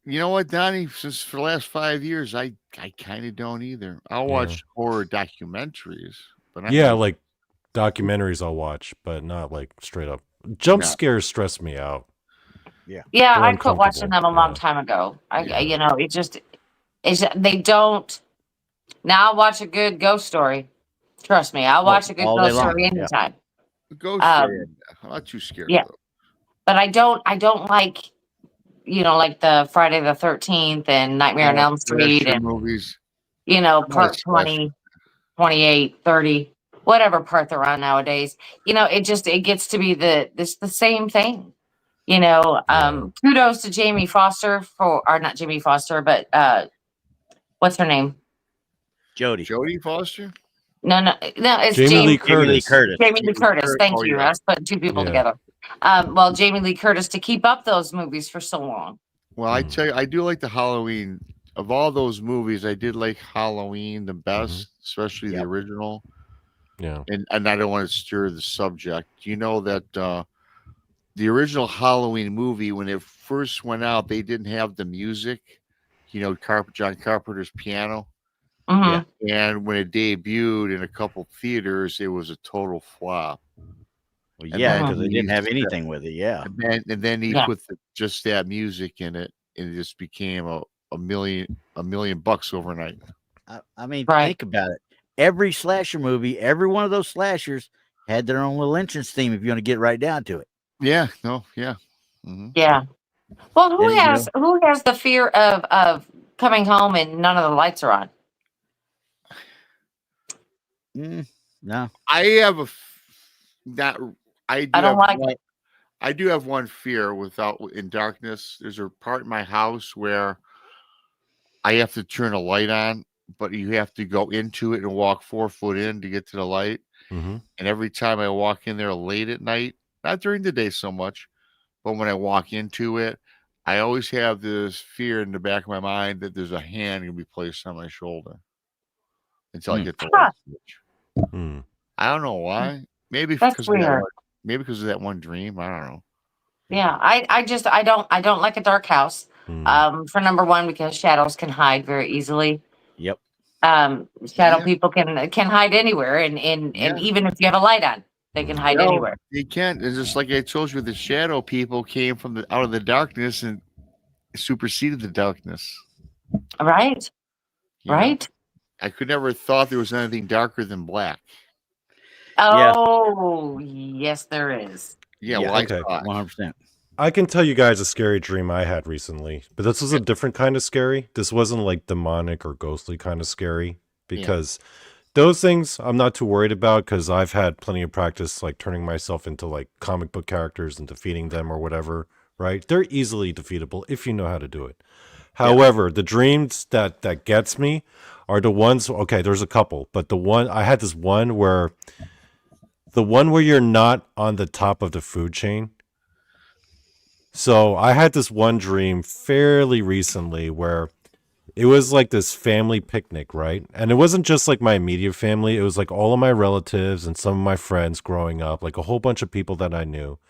know what, Donnie? Since for the last 5 years, I kind of don't either. I'll watch horror documentaries, but I'm not. like documentaries I'll watch, but not like straight up. Jump No. scares stress me out. yeah, They're I quit watching them a long uncomfortable. time ago. Yeah. They don't. Now I'll watch a good ghost story. Trust me, I'll watch a good all day ghost long. story Yeah. anytime. Ghost story. I'm not too scared Yeah. of those. But I don't like, like the Friday the 13th and Nightmare on Elm Street Slasher and, movies. I'm not a part slasher. 20, 28, 30, whatever part they're on nowadays. It gets to be the same thing. Kudos to Jamie Foster or not Jamie Foster, but what's her name? Jodie Foster? No, it's Jamie Lee Jamie Lee Curtis. Curtis. Jamie Lee Curtis. Thank Oh, you. yeah. I was putting two people Yeah. together. Well, Jamie Lee Curtis to keep up those movies for so long. Well, I tell you, I do like the Halloween. Of all those movies, I did like Halloween the best, especially the original. Yeah. And I don't want to stir the subject. You know that the original Halloween movie, when it first went out, they didn't have the music. John Carpenter's piano. Mhm. And when it debuted in a couple theaters, it was a total flop. Well, And yeah, then because they he didn't have said- anything with it. Yeah. And then he Yeah. put just that music in it, and it just became a million bucks overnight. I mean, Right. think about it. Every slasher movie, every one of those slashers had their own little entrance theme. If you want to get right down to it. Yeah, no, yeah. Mm-hmm. Yeah. Well, who And, has the fear of coming home and none of the lights are on? No. I have I don't like one, I do have one fear in darkness. There's a part in my house where I have to turn a light on, but you have to go into it and walk 4 foot in to get to the light. Mm-hmm. And every time I walk in there late at night, not during the day so much, but when I walk into it, I always have this fear in the back of my mind that there's a hand going to be placed on my shoulder until I get the light switch. Hmm. I don't know why. Maybe That's because weird. because of that one dream. I don't know. Yeah, I don't like a dark house. For number one, because shadows can hide very easily. Yep. Shadow people can hide anywhere, and even if you have a light on, they can hide anywhere. They can't. It's just like I told you, the shadow people came from out of the darkness and superseded the darkness. Right. Right. I could never have thought there was anything darker than black. Oh, yes, there is. Yeah, Yeah, well, okay. 100%. I can tell you guys a scary dream I had recently, but this was a different kind of scary. This wasn't like demonic or ghostly kind of scary, because those things I'm not too worried about, because I've had plenty of practice like turning myself into like comic book characters and defeating them or whatever, right? They're easily defeatable if you know how to do it. However, the dreams that gets me are the ones, okay, there's a couple, but I had this one where you're not on the top of the food chain. So I had this one dream fairly recently where it was like this family picnic, right? And it wasn't just like my immediate family. It was like all of my relatives and some of my friends growing up, like a whole bunch of people that I knew.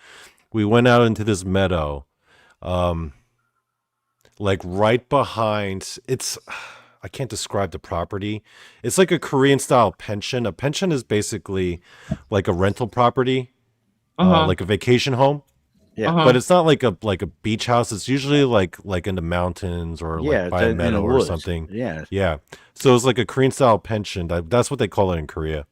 We went out into this meadow, like right behind I can't describe the property. It's like a Korean style pension. A pension is basically like a rental property, like a vacation home. Yeah. But it's not like a beach house. It's usually like in the mountains or like by a in the meadow or woods. something. Yeah. Yeah. So it's like a Korean style pension. That's what they call it in Korea.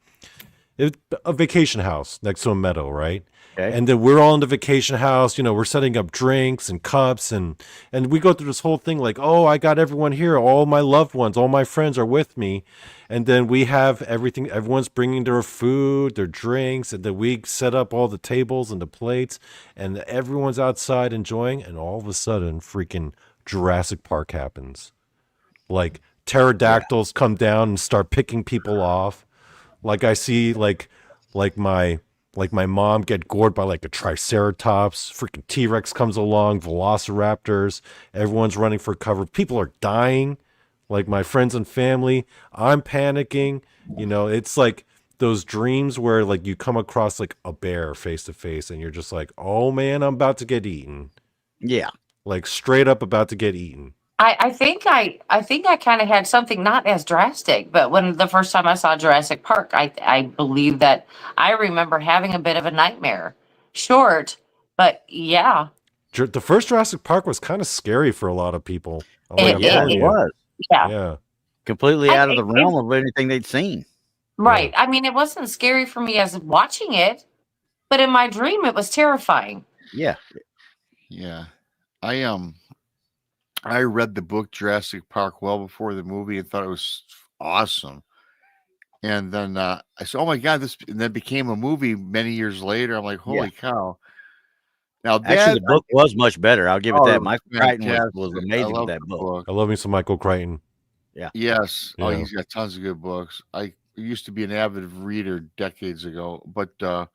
It's a vacation house next to a meadow, right? Okay. And then we're all in the vacation house, we're setting up drinks and cups and we go through this whole thing like, oh, I got everyone here. All my loved ones, all my friends are with me. And then we have everything. Everyone's bringing their food, their drinks, and then we set up all the tables and the plates and everyone's outside enjoying. And all of a sudden, freaking Jurassic Park happens. Like pterodactyls come down and start picking people off. Like I see like my mom get gored by like a triceratops, freaking T-Rex comes along, velociraptors, everyone's running for cover. People are dying, like my friends and family. I'm panicking. It's like those dreams where like you come across like a bear face to face and you're just like, oh man, I'm about to get eaten. Yeah. Like straight up about to get eaten. I think I kind of had something not as drastic, but when the first time I saw Jurassic Park, I believe that I remember having a bit of a nightmare. Short, but yeah. The first Jurassic Park was kind of scary for a lot of people. It was. Yeah. Yeah. Completely out of the realm of anything they'd seen. Right. Yeah. I mean, it wasn't scary for me as watching it, but in my dream, it was terrifying. Yeah. Yeah. I read the book Jurassic Park well before the movie and thought it was awesome. And then I said, oh my God, and then became a movie many years later. I'm like, holy cow. Now, actually, the book was much better. I'll give it that. Michael Crichton was amazing with that book. I love me some Michael Crichton. Yeah. Yes. Yeah. Oh, he's got tons of good books. I used to be an avid reader decades ago, but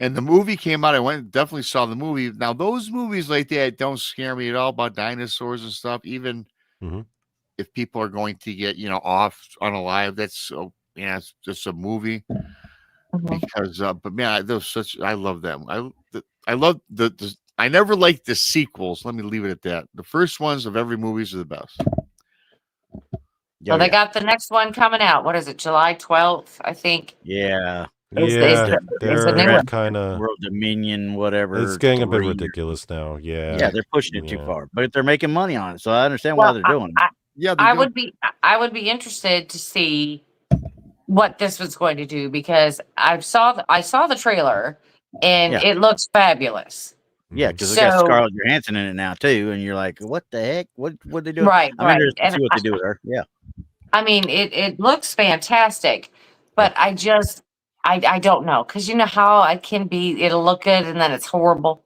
and the movie came out. I went and definitely saw the movie. Now, those movies like that don't scare me at all about dinosaurs and stuff. Even if people are going to get, off unalive, that's so, it's just a movie. Because, but man, I love them. I love I never liked the sequels. Let me leave it at that. The first ones of every movies are the best. Well, they got the next one coming out. What is it? July 12th, I think. Yeah. They're kind of World Dominion, whatever. It's getting a bit ridiculous now. Yeah, they're pushing it too far, but they're making money on it, so I understand why they're doing it. I would be interested to see what this was going to do because I saw the trailer and it looks fabulous. Yeah, because they got Scarlett Johansson in it now too, and you're like, what the heck? What they doing? Right, I'm interested to see what they do with her. Yeah, I mean, it looks fantastic, but I don't know because you know how it can be. It'll look good and then it's horrible.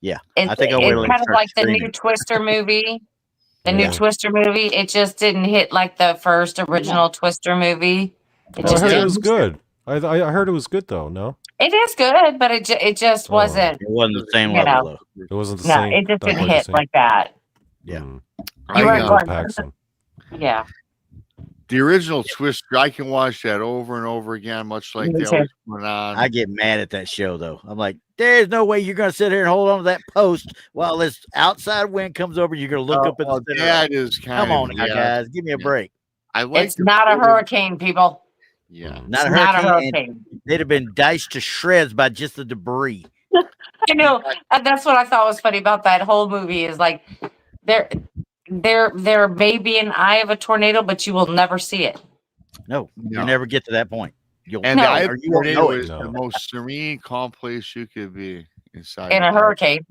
Yeah, I think it's kind of like the new Twister movie. The new Twister movie. It just didn't hit like the first original Twister movie. I heard it was good. I heard it was good though. No, it is good, but it just wasn't. It wasn't the same level though. It wasn't the same. No, it just didn't hit like that. Yeah, you weren't going. Yeah. The original Twister, I can watch that over and over again, much like they always put on. I get mad at that show, though. I'm like, there's no way you're going to sit here and hold on to that post while this outside wind comes over. You're going to look up at the center. That is Come on now, guys. Give me a break. It's not a hurricane, people. Yeah. Not a hurricane. They'd have been diced to shreds by just the debris. I know. And that's what I thought was funny about that whole movie is like, there may be an eye of a tornado, but you will never see it. No. You never get to that point. The eye of a tornado is the most serene, calm place you could be inside. In a hurricane.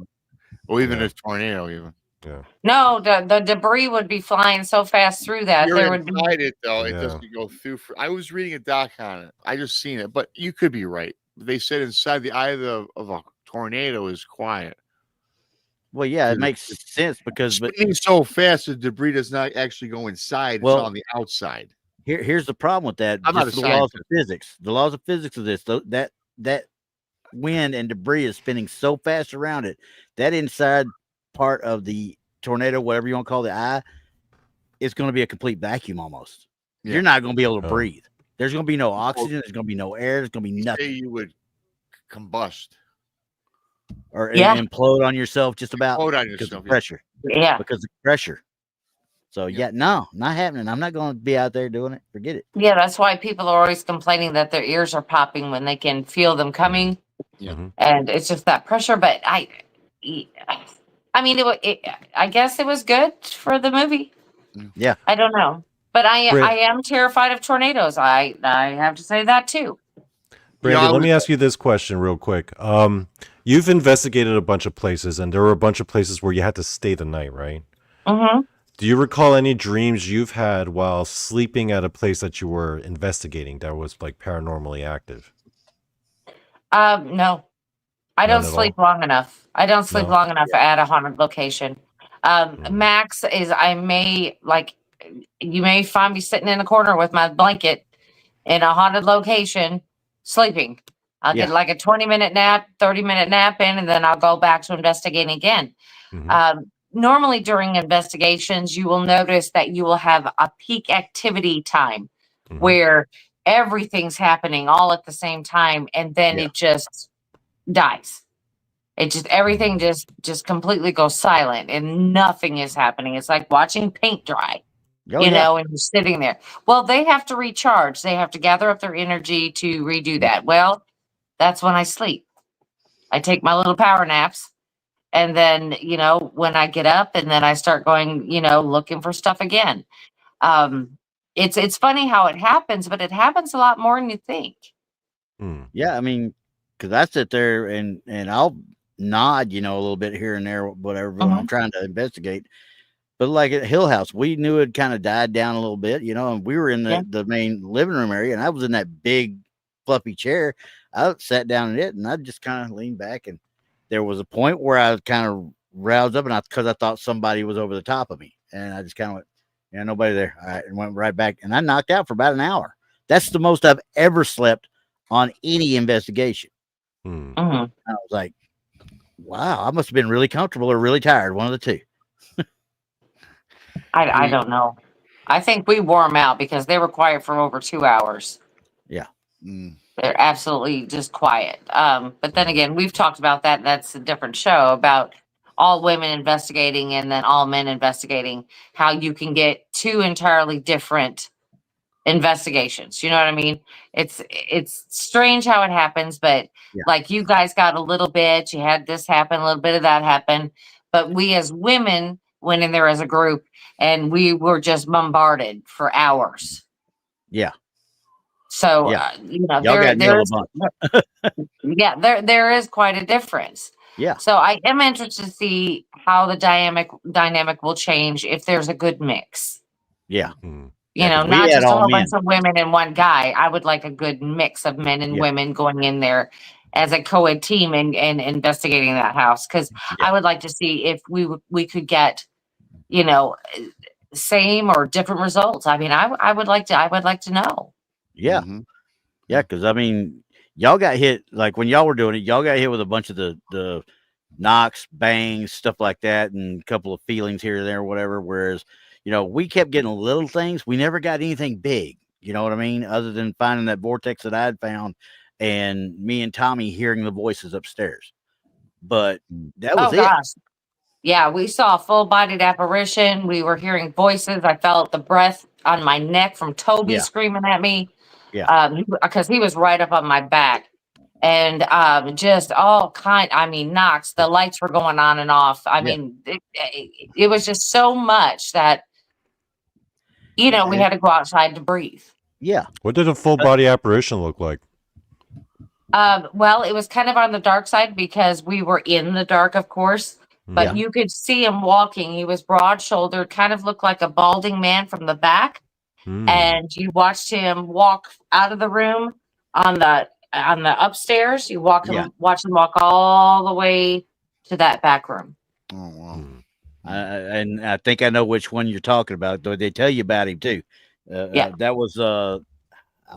Or even a tornado, even. Yeah. No, the debris would be flying so fast through that. You're inside it, though. It doesn't go through. I was reading a doc on it. I just seen it, but you could be right. They said inside the eye of a tornado is quiet. Well, yeah, it makes sense because spinning so fast the debris does not actually go inside. It's on the outside. Here's the problem with that. I'm not a the laws of physics. The laws of physics of this, that wind and debris is spinning so fast around it, that inside part of the tornado, whatever you want to call the eye, is going to be a complete vacuum almost. Yeah. You're not going to be able to breathe. There's going to be no oxygen. There's going to be no air. There's going to be nothing. You would combust. Or implode on yourself just about because of pressure. Yeah. Because of pressure. So yeah, no, not happening. I'm not going to be out there doing it. Forget it. Yeah, that's why people are always complaining that their ears are popping when they can feel them coming. Yeah. And it's just that pressure. But I mean, I guess it was good for the movie. Yeah. I don't know. But I Brit- am terrified of tornadoes. I have to say that too. Brandy, Yeah, let me ask you this question real quick. You've investigated a bunch of places, and there were a bunch of places where you had to stay the night, right? Mm-hmm. Do you recall any dreams you've had while sleeping at a place that you were investigating that was like paranormally active? No. I None don't at sleep all? long enough. I don't sleep No? long enough at a haunted location. Max is you may find me sitting in the corner with my blanket in a haunted location sleeping. I'll get like a 20-minute nap, 30-minute nap in, and then I'll go back to investigating again. Normally during investigations, you will notice that you will have a peak activity time where everything's happening all at the same time, and then it just dies. It just everything just completely goes silent and nothing is happening. It's like watching paint dry, you know, and you're sitting there. Well, they have to recharge. They have to gather up their energy to redo that. Well, that's when I sleep. I take my little power naps. And then, you know, when I get up and then I start going, you know, looking for stuff again. It's funny how it happens, but it happens a lot more than you think. Yeah, I mean, because I sit there and I'll nod, you know, a little bit here and there, whatever, when I'm trying to investigate. But like at Hill House, we knew it kind of died down a little bit, you know, and we were in the main living room area, and I was in that big fluffy chair. I sat down in it, and I just kind of leaned back, and there was a point where I kind of roused up, and because I thought somebody was over the top of me, and I just kind of went, yeah, nobody there. All right, and went right back, and I knocked out for about an hour. That's the most I've ever slept on any investigation. I was like, wow, I must have been really comfortable or really tired, one of the two. I don't know. I think we wore them out because they were quiet for over 2 hours. Yeah. They're absolutely just quiet. But then again, we've talked about that. That's a different show about all women investigating and then all men investigating, how you can get two entirely different investigations. You know what I mean? It's strange how it happens, but like you guys got a little bit, you had this happen, a little bit of that happen. But we as women went in there as a group and we were just bombarded for hours. Yeah. So, you know, there is quite a difference. Yeah. So I am interested to see how the dynamic will change if there's a good mix. Yeah. You know, not just a whole bunch of women and one guy. I would like a good mix of men and women going in there as a co-ed team and investigating that house. Because I would like to see if we could get, you know, same or different results. I mean, I would like to know. Yeah. Yeah, because I mean, y'all got hit, like when y'all were doing it, y'all got hit with a bunch of the knocks, bangs, stuff like that, and a couple of feelings here and there, whatever. Whereas, you know, we kept getting little things. We never got anything big. You know what I mean? Other than finding that vortex that I had found and me and Tommy hearing the voices upstairs. But that was it. Gosh. Yeah, we saw a full-bodied apparition. We were hearing voices. I felt the breath on my neck from Toby screaming at me. Yeah. Because he was right up on my back. And just all kind, I mean, knocks. The lights were going on and off. I mean, it was just so much that, you know, we had to go outside to breathe. Yeah. What did a full body apparition look like? Well, it was kind of on the dark side because we were in the dark, of course. But you could see him walking. He was broad-shouldered, kind of looked like a balding man from the back. And you watched him walk out of the room on the upstairs. You watch him walk all the way to that back room. Oh wow! And I think I know which one you're talking about. Though they tell you about him too. That was I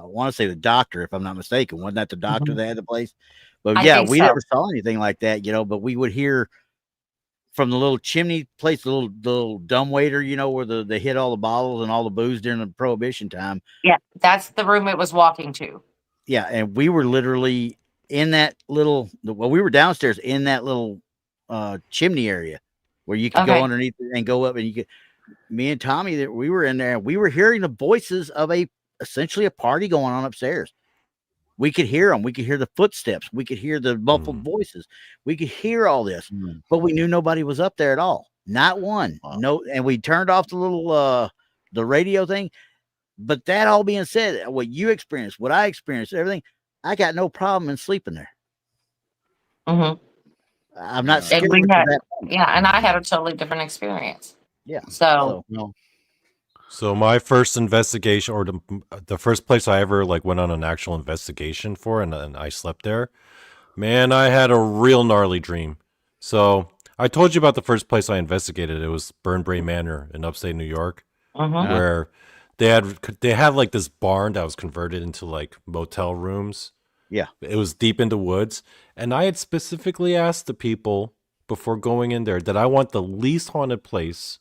want to say the doctor, if I'm not mistaken. Wasn't that the doctor that had the place? But we never saw anything like that, you know. But we would hear from the little chimney place, the little dumbwaiter, you know, where they hid all the bottles and all the booze during the Prohibition time. Yeah, that's the room it was walking to. Yeah, and we were literally in that little. Well, we were downstairs in that little chimney area where you could go underneath and go up, and me and Tommy, that we were in there, and we were hearing the voices of essentially a party going on upstairs. We could hear them. We could hear the footsteps. We could hear the muffled voices. We could hear all this, but we knew nobody was up there at all. Not one. Wow. No. And we turned off the little, the radio thing. But that all being said, what you experienced, what I experienced, everything, I got no problem in sleeping there. Mm-hmm. I'm not And scared. we of had, that. yeah, and I had a totally different experience. Yeah. So No. So my first investigation, or the first place I ever like went on an actual investigation for, and I slept there, man, I had a real gnarly dream. So I told you about the first place I investigated. It was Burnbrae Manor in upstate New York, where they had like this barn that was converted into like motel rooms. Yeah. It was deep into woods, and I had specifically asked the people before going in there that I want the least haunted place.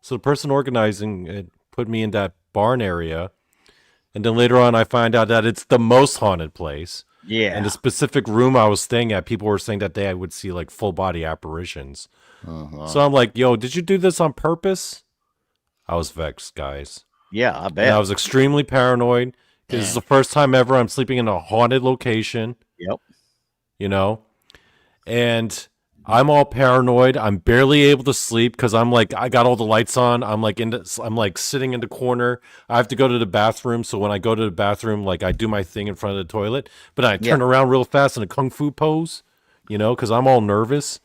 So the person organizing it put me in that barn area, and then later on I find out that it's the most haunted place. Yeah. And the specific room I was staying at, people were saying that they would see like full body apparitions. So I'm like, yo, did you do this on purpose? I was vexed, guys. Yeah, I bet. And I was extremely paranoid. This is the first time ever I'm sleeping in a haunted location. Yep. You know? And I'm all paranoid. I'm barely able to sleep because I'm like, I got all the lights on. I'm like sitting in the corner. I have to go to the bathroom. So when I go to the bathroom, like I do my thing in front of the toilet, but I turn around real fast in a kung fu pose, you know, because I'm all nervous,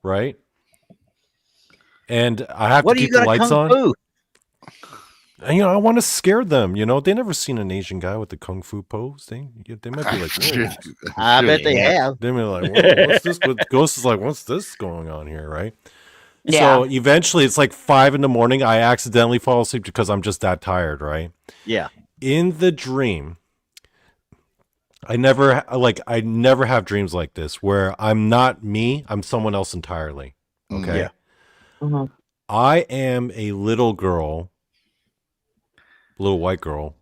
right? And I have to keep the lights on. Fu? And, you know, I want to scare them. You know, they never seen an Asian guy with the kung fu pose. They might be like, whoa. I bet they have. They may be like, what's this? Ghost is like, what's this going on here, right? Yeah. So eventually, it's like 5 a.m. I accidentally fall asleep because I'm just that tired, right? Yeah. In the dream, I never have dreams like this where I'm not me. I'm someone else entirely. Okay. Yeah. Mhm. I am a little white girl,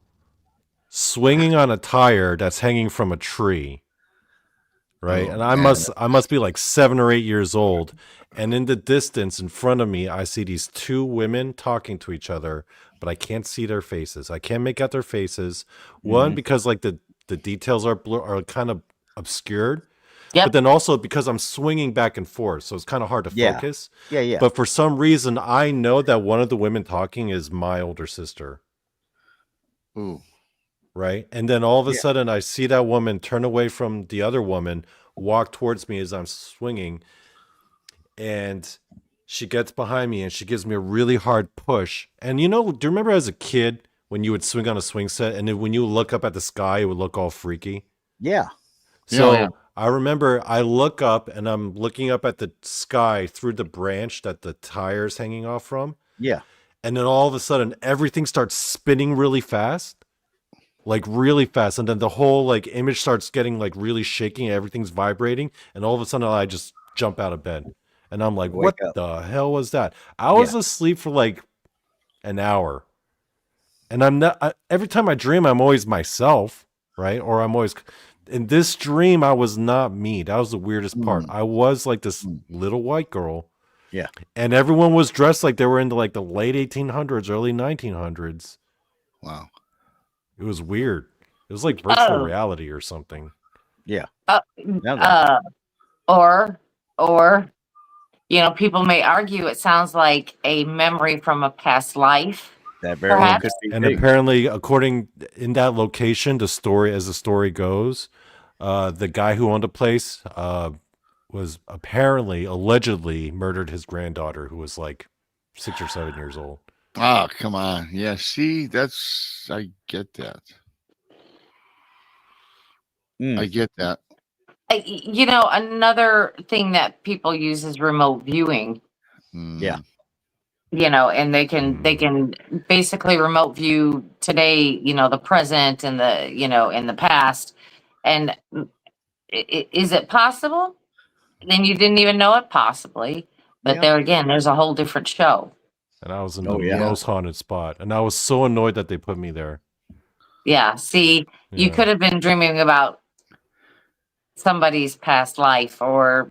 swinging on a tire that's hanging from a tree, right? And I must be like 7 or 8 years old. And in the distance in front of me, I see these two women talking to each other, but I can't see their faces. I can't make out their faces. One, because like the details are kind of obscured. Yep. But then also because I'm swinging back and forth, so it's kind of hard to focus. Yeah. But for some reason, I know that one of the women talking is my older sister. Ooh. Right. And then all of a sudden I see that woman turn away from the other woman, walk towards me as I'm swinging. And she gets behind me and she gives me a really hard push. And you know, do you remember as a kid when you would swing on a swing set and then when you look up at the sky, it would look all freaky? Yeah. So I remember I look up and I'm looking up at the sky through the branch that the tire's hanging off from. Yeah. And then all of a sudden, everything starts spinning really fast, like really fast. And then the whole like image starts getting like really shaking. And everything's vibrating. And all of a sudden, I just jump out of bed. And I'm like, what the hell was that? I was asleep for like an hour. And I'm not, every time I dream, I'm always myself, right? Or I'm always, in this dream, I was not me. That was the weirdest part. I was like this little white girl. Yeah. And everyone was dressed like they were into like the late 1800s, early 1900s. Wow. It was weird. It was like virtual reality or something. Yeah. Or, you know, people may argue it sounds like a memory from a past life. That very well could be. And apparently, according in that location, the story goes, the guy who owned the place, was allegedly murdered his granddaughter, who was like 6 or 7 years old. Oh, come on. Yeah, see, I get that. I get that. You know, another thing that people use is remote viewing. Yeah. You know, and they can basically remote view today, you know, the present and the, you know, in the past. And is it possible? Then you didn't even know it, possibly. But there again, there's a whole different show. And I was in the most haunted spot. And I was so annoyed that they put me there. Yeah. See, you could have been dreaming about somebody's past life or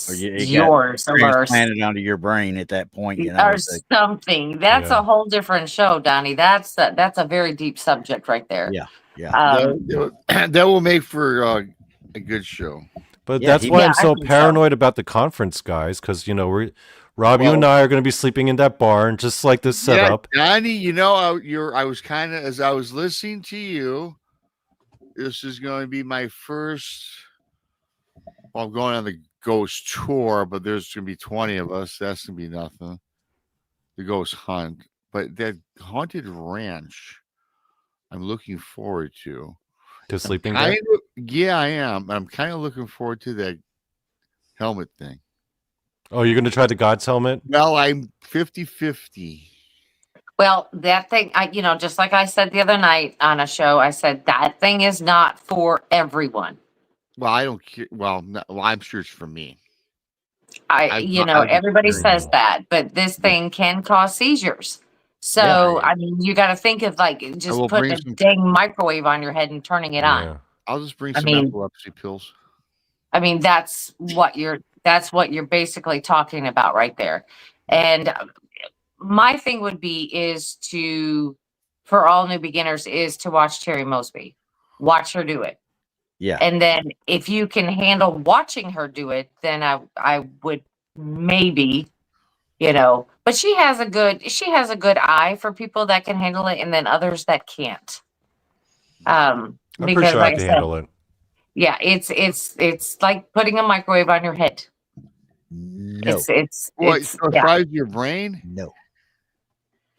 Or it got yours or transplanted onto your brain at that point, you know. or It's like, something. That's Yeah. a whole different show, Donnie. That's a very deep subject right there. yeah, yeah. That will make for a good show. But Yeah, that's why I'm I so think so. paranoid about the conference, guys, because Rob, you and I are going to be sleeping in that barn, just like this setup. Yeah, Donnie, you know, I was kind of, as I was listening to you, this is going to be my first. Well, I'm going on the ghost tour, but there's going to be 20 of us. That's going to be nothing. The ghost hunt, but that haunted ranch, I'm looking forward to. To sleeping there. Yeah, I am. I'm kind of looking forward to that helmet thing. Oh, you're going to try the God's helmet? Well, I'm 50-50. Well, that thing, just like I said the other night on a show, I said that thing is not for everyone. Well, I don't care. Well, I'm sure it's for me. Everybody says that, but this thing can cause seizures. So, Yeah. I mean, you got to think of like just putting a dang microwave on your head and turning it on. I'll just bring some epilepsy pills. I mean, that's what you're basically talking about right there. And my thing would be for all new beginners is to watch Terry Mosby. Watch her do it. Yeah. And then if you can handle watching her do it, then I would maybe, but she has a good eye for people that can handle it and then others that can't. I'm pretty sure I can handle it. Yeah, it's like putting a microwave on your head. No. It's fries your brain? No.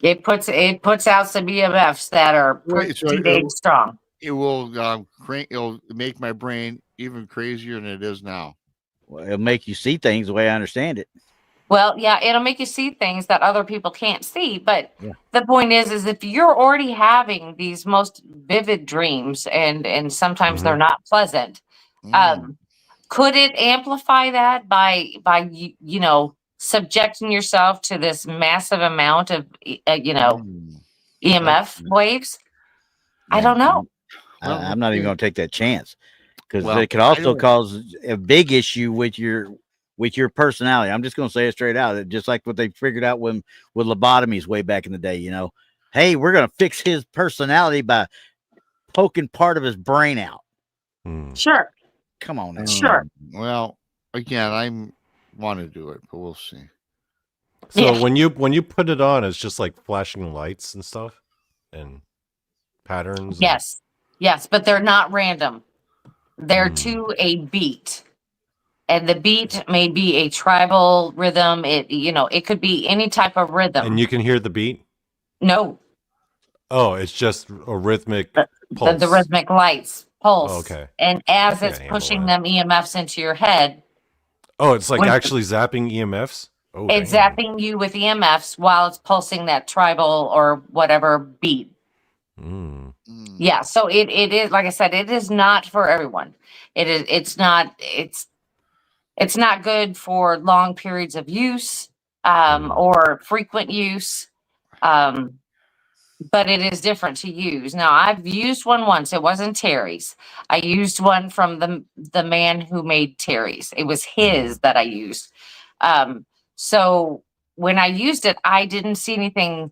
It puts out some EMFs that are pretty dang strong. It will it'll make my brain even crazier than it is now. Well, it'll make you see things the way I understand it. Well, yeah, it'll make you see things that other people can't see. But the point is if you're already having these most vivid dreams and sometimes they're not pleasant, could it amplify that by subjecting yourself to this massive amount of EMF waves? I don't know. I'm not even going to take that chance because it could also cause a big issue with your personality. I'm just going to say it straight out. Just like what they figured out with lobotomies way back in the day, hey, we're going to fix his personality by poking part of his brain out. Sure. Come on now. Sure. Well, again, I want to do it, but we'll see. So when you put it on, it's just like flashing lights and stuff and patterns. Yes, but they're not random. They're to a beat. And the beat may be a tribal rhythm. It could be any type of rhythm. And you can hear the beat? No. Oh, it's just a rhythmic pulse. The rhythmic lights pulse. Oh, okay. And as it's pushing them EMFs into your head. Oh, it's like actually zapping EMFs? Oh, it's zapping you with EMFs while it's pulsing that tribal or whatever beat. Yeah, so it is, like I said, it is not for everyone. It's not good for long periods of use or frequent use. But it is different to use. Now, I've used one once. It wasn't Terry's. I used one from the man who made Terry's. It was his that I used. So when I used it, I didn't see anything,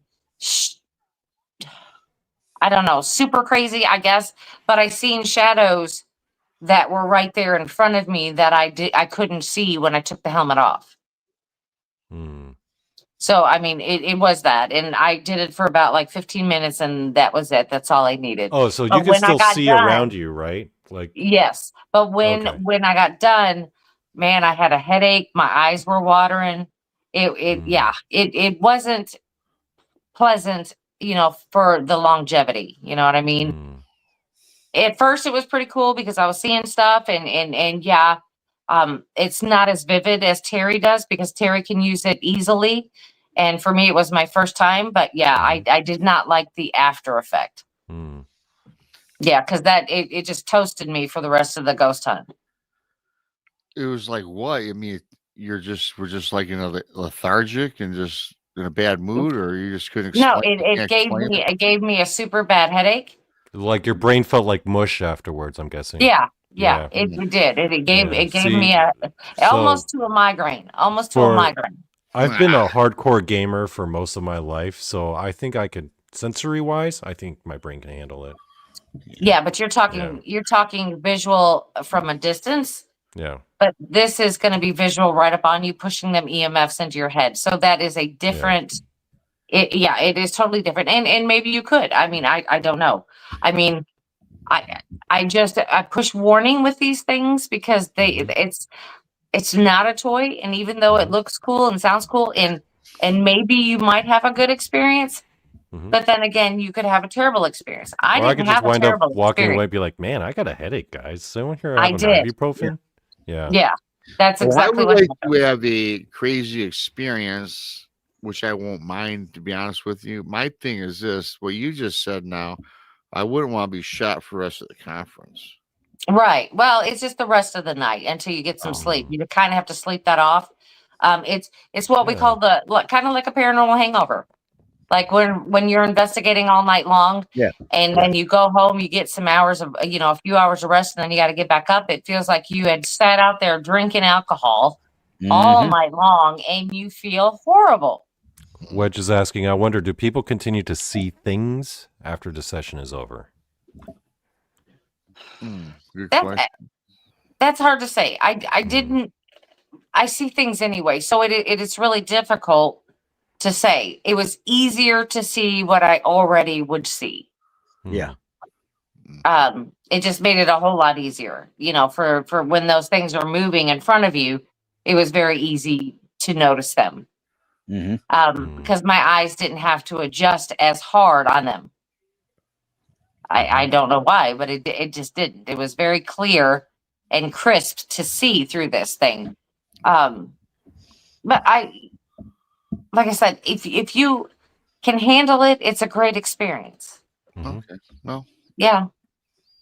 I don't know, super crazy, I guess. But I seen shadows that were right there in front of me that I couldn't see when I took the helmet off. So, I mean, it was that. And I did it for about like 15 minutes and that was it. That's all I needed. Oh, so you can still see around you, right? Like yes. But when I got done, man, I had a headache. My eyes were watering. It wasn't pleasant, for the longevity. You know what I mean? At first it was pretty cool because I was seeing stuff and it's not as vivid as Terry does because Terry can use it easily. And for me, it was my first time, but I did not like the after effect. Yeah. Cause it just toasted me for the rest of the ghost hunt. It was like, what? I mean, we're just like, lethargic and just in a bad mood, or you just couldn't explain? No, it gave me a super bad headache. Like your brain felt like mush afterwards, I'm guessing. Yeah. Yeah, it did. It gave Yeah. it gave See, me so almost to a migraine. Almost to a for migraine. I've been a hardcore gamer for most of my life, so I think I could sensory wise, I think my brain can handle it. Yeah, but you're Yeah. talking visual from a distance. Yeah. But this is going to be visual right up on you, pushing them EMFs into your head. So that is a different. It is totally different. And maybe you could. I mean, I don't know. I mean, I push warning with these things because it's not a toy, and even though it looks cool and sounds cool, and maybe you might have a good experience, but then again, you could have a terrible experience. I Or I didn't could just have a wind up terrible walking away experience. and be like, man, I got a headache, guys. Someone here I have an did. ibuprofen? Yeah. Yeah, that's Well, exactly I what would like happened. to have a crazy experience, which I won't mind, to be honest with you. My thing is this: what you just said. Now, I wouldn't want to be shot for the rest of the conference. Right. Well, it's just the rest of the night until you get some sleep. You kind of have to sleep that off. It's what we call the kind of like a paranormal hangover. Like when you're investigating all night long, Yeah. and then you go home, you get some hours of a few hours of rest, and then you got to get back up. It feels like you had sat out there drinking alcohol all night long, and you feel horrible. Wedge is asking, I wonder, do people continue to see things after the session is over? Good question. That's hard to say. I didn't. I see things anyway, so it is really difficult to say. It was easier to see what I already would see. Yeah. It just made it a whole lot easier, for when those things are moving in front of you. It was very easy to notice them. Because my eyes didn't have to adjust as hard on them. I don't know why, but it just didn't. It was very clear and crisp to see through this thing. But like I said, if you can handle it, it's a great experience. Okay. Well. Yeah.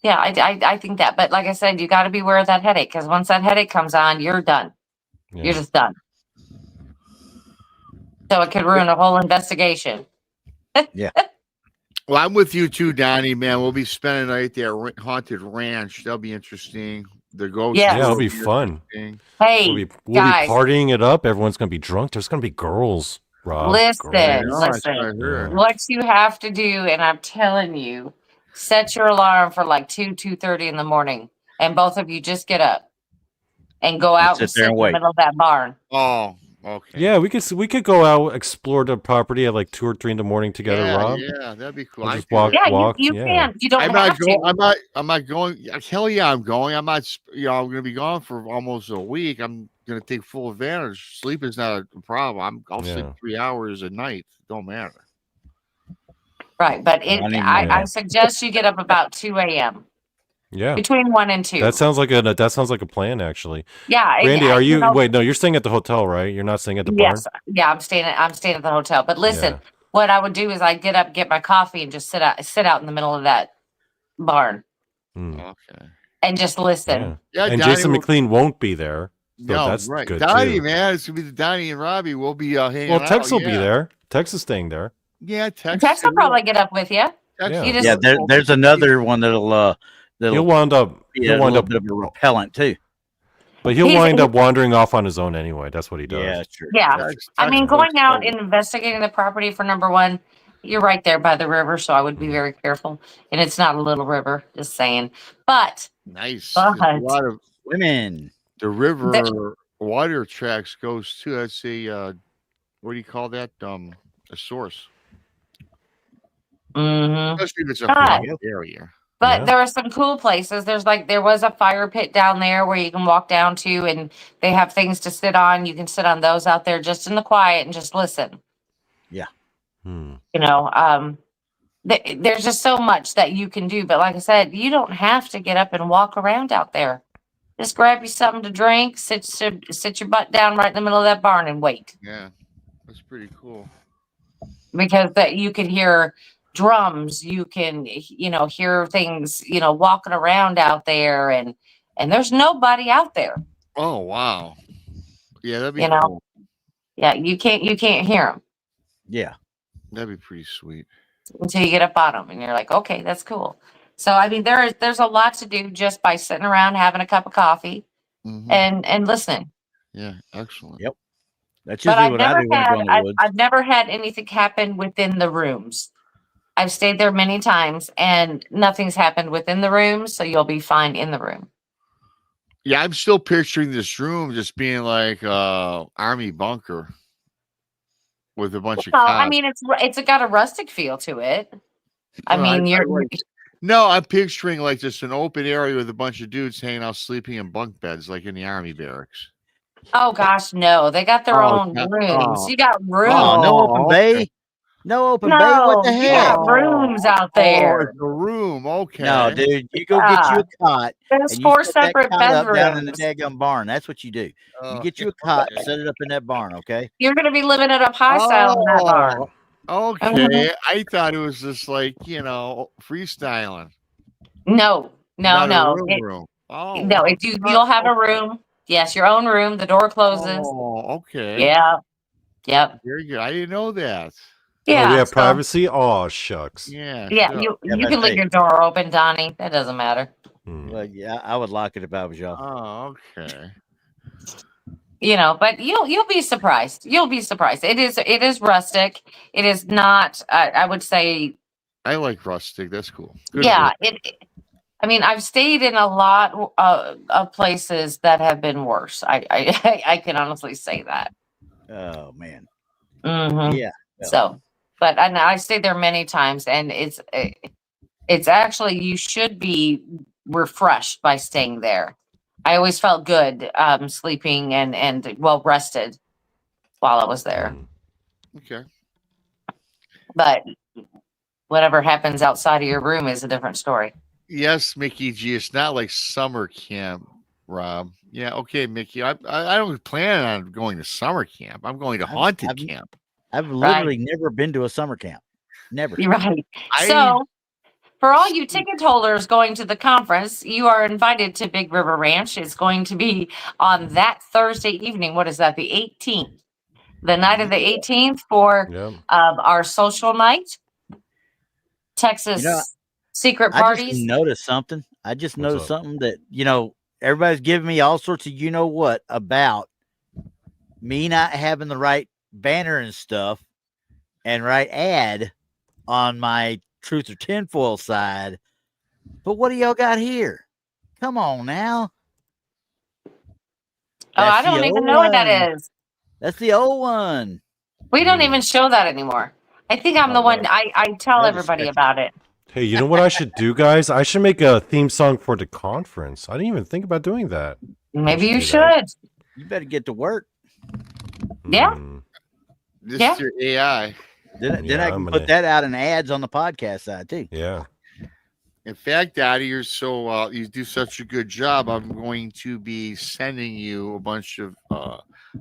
I think that. But like I said, you got to be aware of that headache, because once that headache comes on, you're done. Yeah. You're just done. So it could ruin a whole investigation. Yeah. Well, I'm with you too, Donnie, man. We'll be spending the night there, haunted ranch. That'll be interesting. The ghost. Yes. Yeah, it'll be fun. Hey, We'll be guys, partying it up. Everyone's going to be drunk. There's going to be girls, Rob. listen. Yeah. What you have to do, and I'm telling you, set your alarm for like 2:30 in the morning, and both of you just get up and go out and sit in the middle of that barn. Oh, okay. Yeah, we could go out, explore the property at like 2 or 3 in the morning together, Rob. Yeah, that'd be cool. We'll just walk. You can. You don't have to. I'm not going. Hell yeah, I'm going. I'm not. I'm going to be gone for almost a week. I'm going to take full advantage. Sleep is not a problem. I'll sleep 3 hours a night. Don't matter. Right, but I suggest you get up about 2 a.m. Yeah, between 1 and 2. That sounds like a plan, actually. Yeah, Randy, are you? Wait, no, you're staying at the hotel, right? You're not staying at the barn. Yes, yeah, I'm staying at the hotel. But listen, what I would do is I'd get up, get my coffee, and just sit out in the middle of that barn. Okay. And just listen. Yeah, and Donnie Jason McLean won't be there. So that's right. good Donnie, too. man, it's gonna be the Donnie and Robbie. We'll be hanging out. Well, Tex will be there. Tex is staying there. Yeah, Tex will probably get up with you. There's another one that'll he'll wind up bit of a repellent too. But he'll wind up wandering off on his own anyway. That's what he does. Yeah, true. Yeah. I mean, going out and investigating the property, for number one, you're right there by the river, so I would be very careful. And it's not a little river, just saying. But nice. But a lot of women. The river water tracks goes to, let's see, what do you call that? A source. Especially if it's a flat area. But there are some cool places. There was a fire pit down there where you can walk down to, and they have things to sit on. You can sit on those out there just in the quiet and just listen. Yeah. There's just so much that you can do. But like I said, you don't have to get up and walk around out there. Just grab you something to drink, sit your butt down right in the middle of that barn and wait. Yeah, that's pretty cool. Because you can hear drums, you can hear things walking around out there, and there's nobody out there. Oh wow, yeah, that'd be cool. Yeah, you can't hear them. Yeah, that'd be pretty sweet until you get up on them, and you're like, okay, that's cool. So I mean, there's a lot to do just by sitting around having a cup of coffee Mhm. and listening. Yeah, excellent. Yep. That's But usually what I do when I go in the woods. I've never had anything happen within the rooms. I've stayed there many times and nothing's happened within the rooms, so you'll be fine in the room. Yeah, I'm still picturing this room just being like army bunker with a bunch of Well, cops. I mean, it's got a rustic feel to it. I Well, mean, No, I'm picturing like just an open area with a bunch of dudes hanging out, sleeping in bunk beds, like in the army barracks. oh gosh, no, they got their Oh, own no. rooms. Oh. You got rooms. Oh, no open okay. bay. No open bay. What the No, you heck? got rooms out Oh, there. it's a room. Okay. No, dude, you go get you a cot There's and you 4 set that separate cot up down in the bedrooms. daggum barn. That's what you do. You Oh, get you a cot and set it up in that barn, okay? You're going to be living it up high style in that barn. Okay. Mhm. I thought it was just like, freestyling. No. Not a room It- room. Oh, No, you'll have a room. Yes, your own room. The door closes. Oh, okay. Yeah. Yep. Very good. I didn't know that. Yeah. Oh, we have so- privacy. Oh, shucks. Yeah. Yeah, sure. you but can leave hey. your door open, Donnie. That doesn't matter. Hmm. Well, yeah, I would lock it if I was y'all. Oh, okay. But you'll be surprised. You'll be surprised. It is rustic. It is not. I would say. I like rustic. That's cool. Good Yeah. word. I mean, I've stayed in a lot of places that have been worse. I can honestly say that. Oh man. Mhm. Yeah. well, So, but I stayed there many times, and it's actually, you should be refreshed by staying there. I always felt good sleeping and well rested while I was there. Hmm. Okay. But whatever happens outside of your room is a different story. Yes, Mickey G. It's not like summer camp, Rob. Yeah, okay, Mickey. I don't plan on going to summer camp. I'm going to haunted I've- camp. I've literally never been to a summer camp. Never. You're right. I- So, for all you ticket holders going to the conference, you are invited to Big River Ranch. It's going to be on that Thursday evening. What is that? The 18th. The night of the 18th for Yeah. our social night. Texas You know, secret I parties. just noticed something. I just What's noticed up? something that, everybody's giving me all sorts of what about me not having the right banner and stuff and right ad on my Truth or Tinfoil side. But what do y'all got here? Come on now. Oh, I That's the don't even old know what that one. is. That's the old one. We don't even show that anymore. I think I'm the one. I tell That is everybody special. about it. Hey, you know what I should do, guys? I should make a theme song for the conference. I didn't even think about doing that. Maybe you do that. should. You better get to work. Yeah. Hmm. This Yeah. is your AI. Then Yeah, I I'm can gonna- put that out in ads on the podcast side too. Yeah. In fact, Daddy, you're so you do such a good job. I'm going to be sending you a bunch of.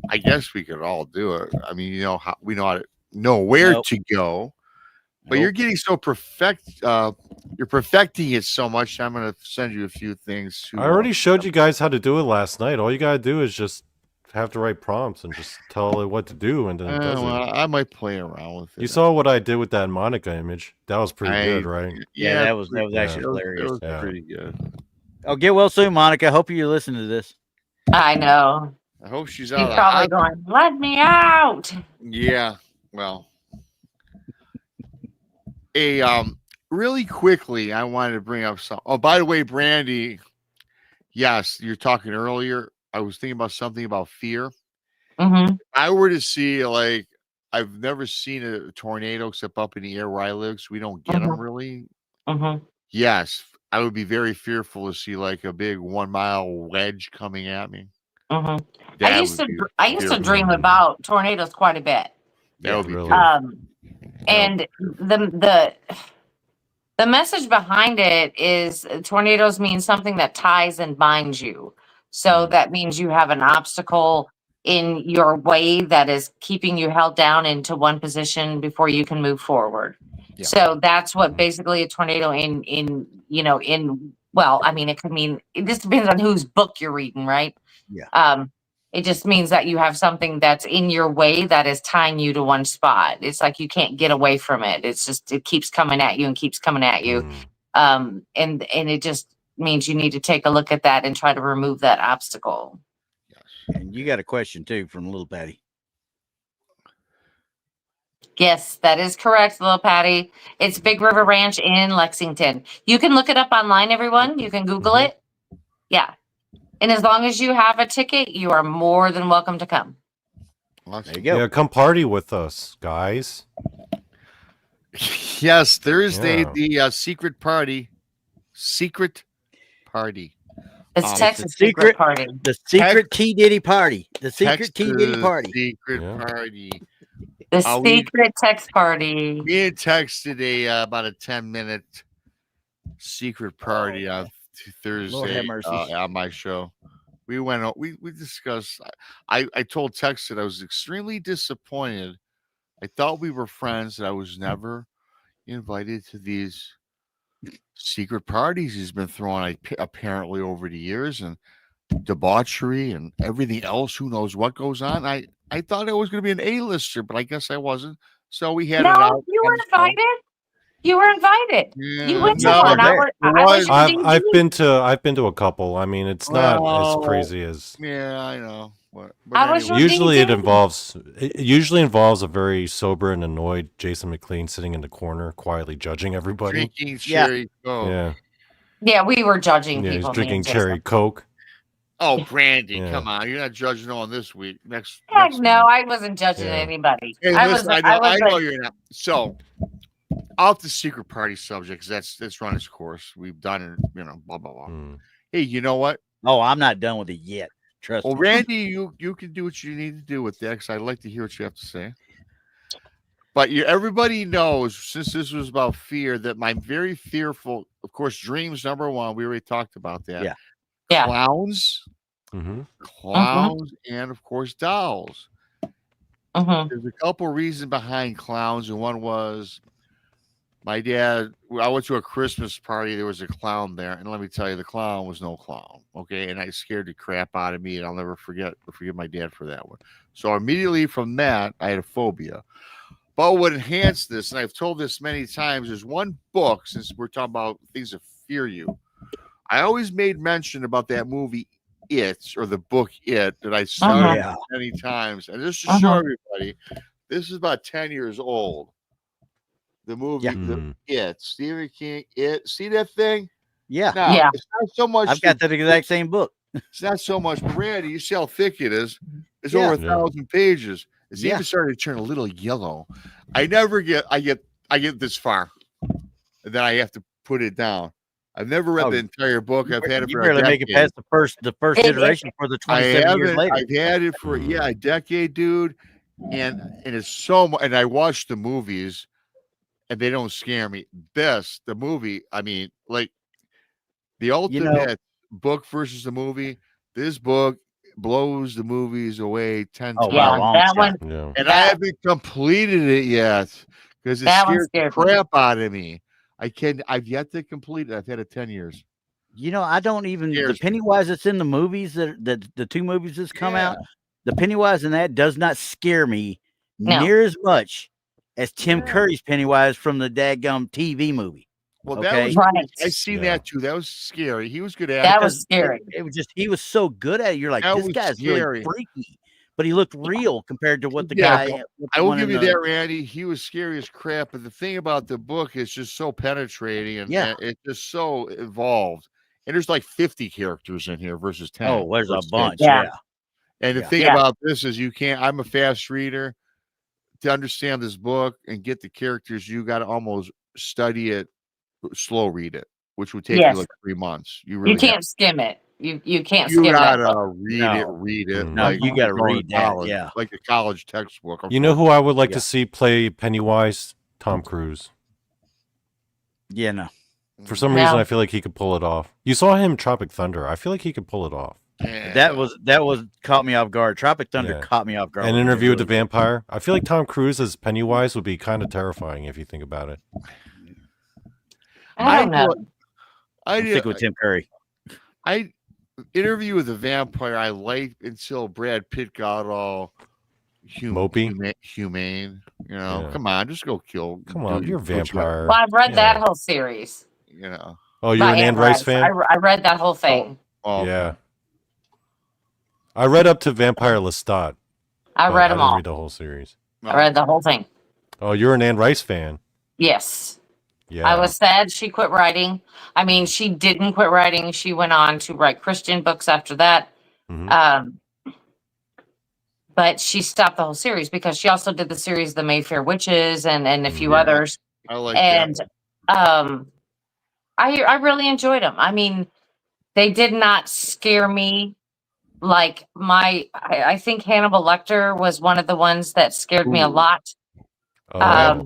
I guess we could all do it. I mean, we know how to know where Nope. to go, but Nope. you're getting so you're perfecting it so much. I'm going to send you a few things. To, I already showed you guys how to do it last night. All you gotta do is just have the right prompts and just tell it what to do, and then it does it. I might play around with it. You saw what I did with that Monica image. That was pretty good, right? Yeah, that was pretty- actually it was- hilarious. It was Yeah. pretty good. Oh, get well soon, Monica. Hope you listen to this. I know. I hope she's She's out. of probably the going, let me out. Yeah. Well. Really quickly, I wanted to bring up some. Oh, by the way, Brandi. Yes, you're talking earlier. I was thinking about something about fear. Mm-hmm. I were to see I've never seen a tornado except up in the air where I live, so we don't get them really. Mm-hmm. Yes, I would be very fearful to see like a big 1 mile wedge coming at me. Mm-hmm. That I used would to be I used to fearful. dream about tornadoes quite a bit. That would be really. fearful. And the message behind it is tornadoes mean something that ties and binds you. So that means you have an obstacle in your way that is keeping you held down into one position before you can move forward. Yeah. So that's what basically a tornado well, I mean, it could mean, it just depends on whose book you're reading, right? Yeah. It just means that you have something that's in your way that is tying you to one spot. It's like you can't get away from it. It's just, it keeps coming at you and keeps coming at you. And it just means you need to take a look at that and try to remove that obstacle. And you got a question too from Little Patty. Yes, that is correct, little Patty. It's Big River Ranch in Lexington. You can look it up online, everyone. You can Google it. Yeah. And as long as you have a ticket, you are more than welcome to come. There you go. Yeah, come party with us, guys. Yes, Thursday, Yeah. the secret party. Secret party. It's Texas the secret party. The secret T Diddy party. The secret T Diddy party. Secret Yeah. party. The secret text party. We had texted about a 10-minute secret party on Thursday on my show. We went. We discussed. I told Tex that I was extremely disappointed. I thought we were friends. That I was never invited to these secret parties he's been throwing apparently over the years, and debauchery and everything else. Who knows what goes on? I thought I was going to be an A-lister, but I guess I wasn't. So we had it out. You were invited. You were invited. Yeah, You went to no, one. I've been to a couple. I mean, it's not as crazy as. Yeah, I know. But anyway. Usually it involves a very sober and annoyed Jason McLean sitting in the corner, quietly judging everybody. Drinking cherry Coke. Yeah. Yeah, we were judging Yeah, people. he's drinking cherry Coke. Oh, Brandi, Yeah. come on! You're not judging on this week. Next Heck no, month. I wasn't judging anybody. Hey, I listen, was. I know you're not. So, off the secret party subject, because that's run its course. We've done it, blah blah blah. Hey, you know what? Oh, I'm not done with it yet. Trust me. Well, Randy, you can do what you need to do with that, because I'd like to hear what you have to say. But everybody knows, since this was about fear, that my very fearful, of course, dreams, number one. We already talked about that. Yeah. Clowns. Clowns and of course dolls. There's a couple reasons behind clowns, and one was my dad. I went to a Christmas party. There was a clown there, and let me tell you, the clown was no clown. Okay, and I scared the crap out of me, and I'll never forget my dad for that one. So immediately from that, I had a phobia. But what enhanced this, and I've told this many times, is one book. Since we're talking about things that fear you, I always made mention about that movie It, or the book It, that I started many times. And just to show everybody, this is about 10 years old. The movie It, Stephen King, It. See that thing? Yeah. Now, it's not so much. I've got that exact same book. It's not so much, but Randy, you see how thick it is. It's over 1,000 pages. It's even starting to turn a little yellow. I get this far, and then I have to put it down. I've never read the entire book. I've had it for a decade. Make it past the first iteration for the 27 years later. I've had it for a decade, dude, and it's so much. And I watched the movies, and they don't scare me. The movie, I mean, like the ultimate book versus the movie. This book blows the movies away 10 times. That one. And I haven't completed it yet because it scared the crap out of me. I've yet to complete it. I've had it 10 years. I don't even the Pennywise that's in the movies that the two movies that's come out. The Pennywise in that does not scare me near as much as Tim Curry's Pennywise from the daggum TV movie. Well, that was I seen that too. That was scary. He was good at it. That was scary. It was just he was so good at it. You're like, this guy's really freaky. But he looked real compared to what the guy. I will give you that, Randy. He was scary as crap. But the thing about the book is just so penetrating, and it's just so evolved. And there's like 50 characters in here versus 10. Oh, there's a bunch. And the thing about this is I'm a fast reader. To understand this book and get the characters, you got to almost study it, slow read it, which would take you like 3 months. You can't skim it. You can't skim it. You gotta read it. No, you gotta read that. Like a college textbook. You know who I would like to see play Pennywise? Tom Cruise. Yeah, no. For some reason, I feel like he could pull it off. You saw him in Tropic Thunder. I feel like he could pull it off. Yeah. That was caught me off guard. Tropic Thunder caught me off guard. An Interview with the Vampire. I feel like Tom Cruise as Pennywise would be kind of terrifying if you think about it. I don't know. I think with Tim Curry. Interview with the Vampire I liked until Brad Pitt got all humane. Come on, just go kill. Come on, you're a vampire. Well, I've read that whole series. you know. Oh, you're By an Anne Anne Rice Rice. fan? I read that whole thing. Oh, Yeah. I read up to Vampire Lestat. I but read I them didn't all. read the whole series. I read the whole thing. Oh, you're an Anne Rice fan. Yes. Yeah. I was sad she quit writing. I mean, she didn't quit writing. She went on to write Christian books after that. Mhm. But she stopped the whole series because she also did the series The Mayfair Witches and a few Yeah. others. I like And that. I really enjoyed them. I mean, they did not scare me like I think Hannibal Lecter was one of the ones that scared me a Ooh. lot Oh.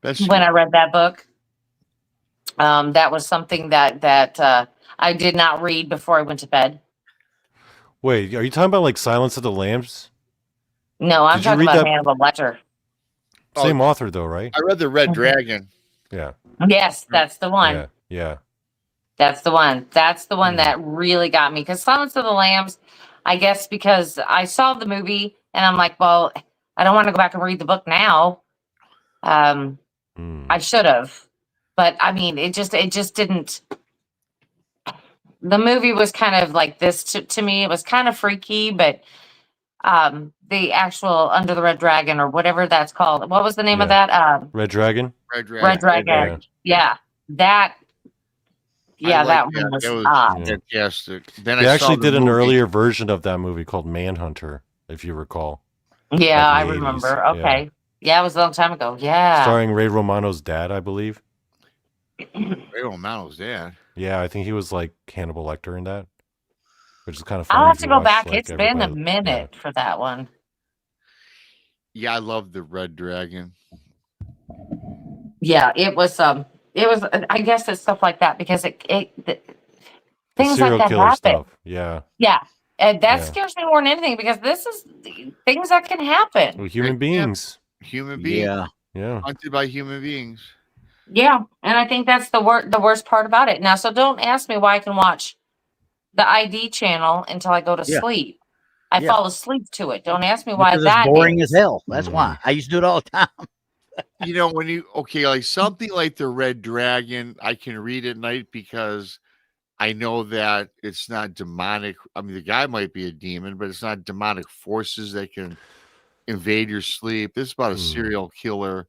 That's when I read that book. That was something that I did not read before I went to bed. Wait, are you talking about like Silence of the Lambs? No, I'm Did you talking read about that- Hannibal Lecter. Same author though, right? I read the Red Dragon. Yeah. Yes, that's the one. Yeah. Yeah. That's the one. That's the one that really got me. Because Silence of the Lambs, I guess because I saw the movie and I'm like, well, I don't want to go back and read the book now. I should have. But I mean, it just didn't. The movie was kind of like this to me. It was kind of freaky, but the actual Under the Red Dragon or whatever that's called. What was the name of that? Red Dragon? Red Dragon. Red Dragon. Yeah. That one was odd. Fantastic. Then They I actually saw the did an movie. earlier version of that movie called Manhunter, if you recall. Yeah, I Back in the 80s, remember. Okay. Yeah, it was a long time ago. Yeah. Starring Ray Romano's dad, I believe. Ray Romano's dad. Yeah, I think he was like Hannibal Lecter in that, which is kind of funny. I'll have if to you go watch, back. like, It's been a everybody- minute for that one. Yeah, I love the Red Dragon. Yeah, it was I guess it's stuff like that because The things serial like that killer happen. stuff. Yeah. Yeah. And that Yeah. scares me more than anything because this is things that can happen. Well, human beings. Human beings. Yeah. Yeah. Hunted by human beings. Yeah, and I think that's the worst part about it. Now, so don't ask me why I can watch the ID channel until I go to Yeah. sleep. I Yeah. fall asleep to it. Don't ask me why Because that it's boring is. as hell. That's why. I used to do it all the time. You know, when you like something like the Red Dragon, I can read at night because I know that it's not demonic. I mean, the guy might be a demon, but it's not demonic forces that can invade your sleep. This is about a serial killer.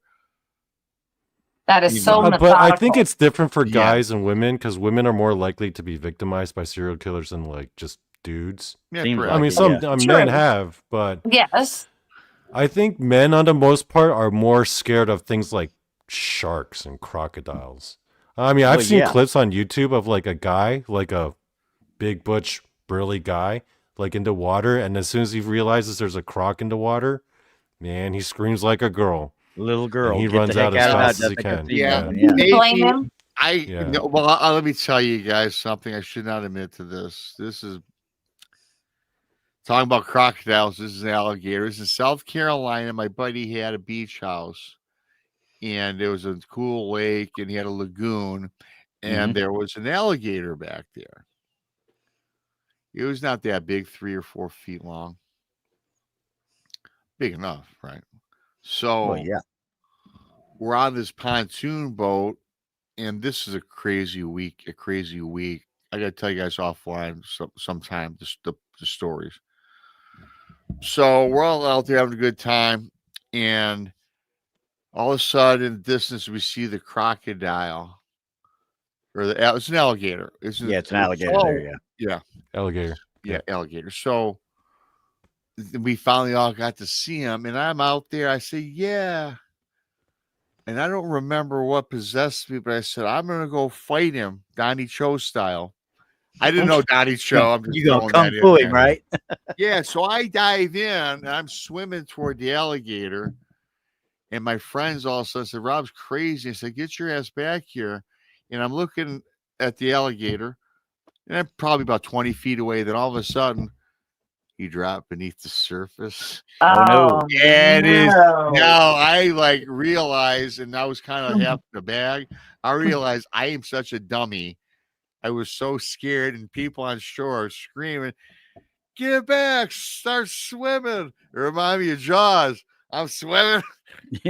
That is so But I think methodical. it's different for Yeah. guys and women because women are more likely to be victimized by serial killers than like just dudes. Yeah, Seems correct. I mean, it, some yeah. men True. have, but Yes. I think men, on the most part, are more scared of things like sharks and crocodiles. I mean, I've Well, seen yeah. clips on YouTube of like a guy, like a big butch burly guy, like into water, and as soon as he realizes there's a croc in the water, man, he screams like a girl. Little girl. And he get runs the heck out as of fast that as he Jessica can. Simpson, Yeah. yeah. Do you blame him? Yeah. No, well, let me tell you guys something. I should not admit to this. This is talking about crocodiles. This is alligators in South Carolina. My buddy had a beach house, and there was a cool lake, and he had a lagoon, and there was an alligator back there. It was not that big, 3 or 4 feet long. Big enough, right? So Well, yeah. we're on this pontoon boat, and this is a crazy week. I gotta tell you guys offline sometime the stories. So we're all out there having a good time, and all of a sudden, in the distance, we see the crocodile, or it's an alligator. It's an alligator there, yeah. Alligator. Yeah, alligator. So we finally all got to see him, and I'm out there. I say, yeah. And I don't remember what possessed me, but I said, I'm going to go fight him, Donny Cho style. I didn't know Donny Cho. I'm just You gonna throwing kung that fu in him, there. right? Yeah, so I dive in, and I'm swimming toward the alligator. And my friends all of a sudden said, Rob's crazy. I said, get your ass back here. And I'm looking at the alligator, and I'm probably about 20 feet away. Then all of a sudden, he dropped beneath the surface. Oh, no. Yeah, it is. no. Now I like realized, and I was kind of half in the bag. I realized I am such a dummy. I was so scared, and people on shore screaming, "Get back! Start swimming!" It reminded me of Jaws. I'm swimming.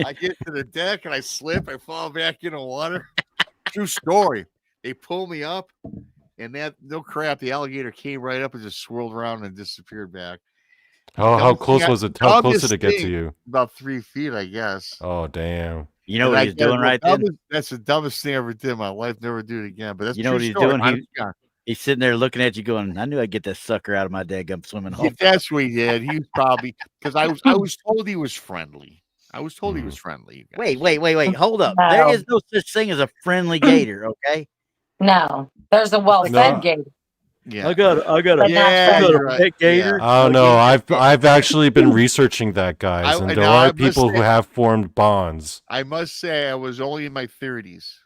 I get to the deck and I slip. I fall back in the water. True story. They pulled me up, and that no crap, the alligator came right up and just swirled around and disappeared back. How close was it? How close did it get to you? About 3 feet, I guess. Oh, damn. You know what he's doing right then? That's the dumbest thing I ever did in my life. Never do it again. But that's you know what he's story. doing? He's sitting there looking at you, going, "I knew I'd get that sucker out of my daggum swimming hole." That's what he did. He was probably because I was told he was friendly. I was told he was friendly. Wait. Hold up. No. There is no such thing as a friendly gator, okay? No, there's a well-fed gator. Yeah, I got a pet gator. Oh no, I've actually been researching that, guys, and there are people who have formed bonds. I must say, I was only in my 30s.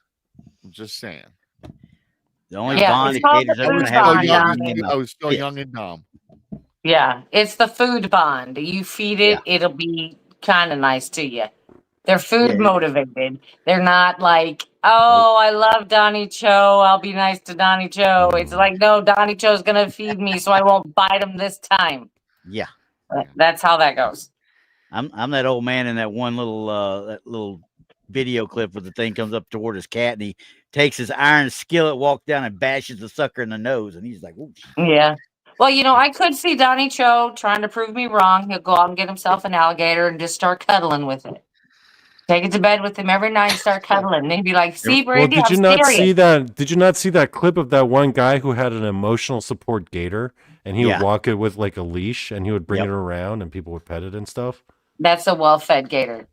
I'm just saying. The only bond gators ever have. I was still young and dumb. Yeah, it's the food bond. You feed it, it'll be kind of nice to you. They're food motivated. They're not like, oh, I love Donny Cho. I'll be nice to Donny Cho. It's like, no, Donny Cho's gonna feed me, so I won't bite him this time. Yeah, that's how that goes. I'm that old man in that one little video clip where the thing comes up toward his cat and he takes his iron skillet, walks down and bashes the sucker in the nose, and he's like, "Ooh." Yeah. Well, I could see Donny Cho trying to prove me wrong. He'll go out and get himself an alligator and just start cuddling with it. Take it to bed with him every night and start cuddling. And they'd be like, see, Brandi, did you not see that? Did you not see that clip of that one guy who had an emotional support gator and he would walk it with like a leash and he would bring it around and people would pet it and stuff? That's a well-fed gator.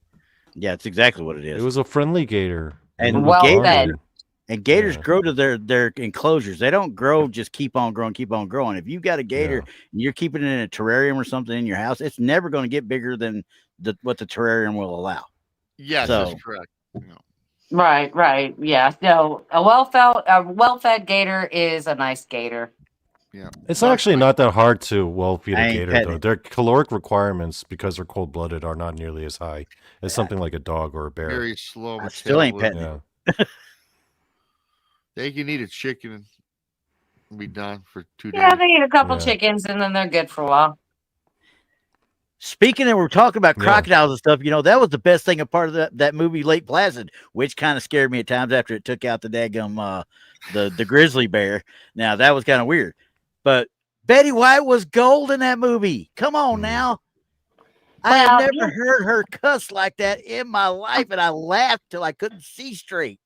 Yeah, it's exactly what it is. It was a friendly gator. And well-fed. And gators grow to their enclosures. They don't grow, just keep on growing. If you've got a gator and you're keeping it in a terrarium or something in your house, it's never going to get bigger than what the terrarium will allow. Yes, that's correct. Right. Yeah. No, a well-fed gator is a nice gator. Yeah. It's actually not that hard to well-feed a gator, though. It. Their caloric requirements, because they're cold-blooded, are not nearly as high as something like a dog or a bear. Very slow. I still ain't petting it. They can eat a chicken and be done for 2 days. Yeah, they eat a couple chickens and then they're good for a while. Speaking of, we're talking about crocodiles and stuff, that was the best thing, a part of that movie, Lake Placid, which kind of scared me at times after it took out the daggum, the grizzly bear. Now, that was kind of weird. But Betty White was gold in that movie. Come on now. I have never heard her cuss like that in my life, and I laughed till I couldn't see straight.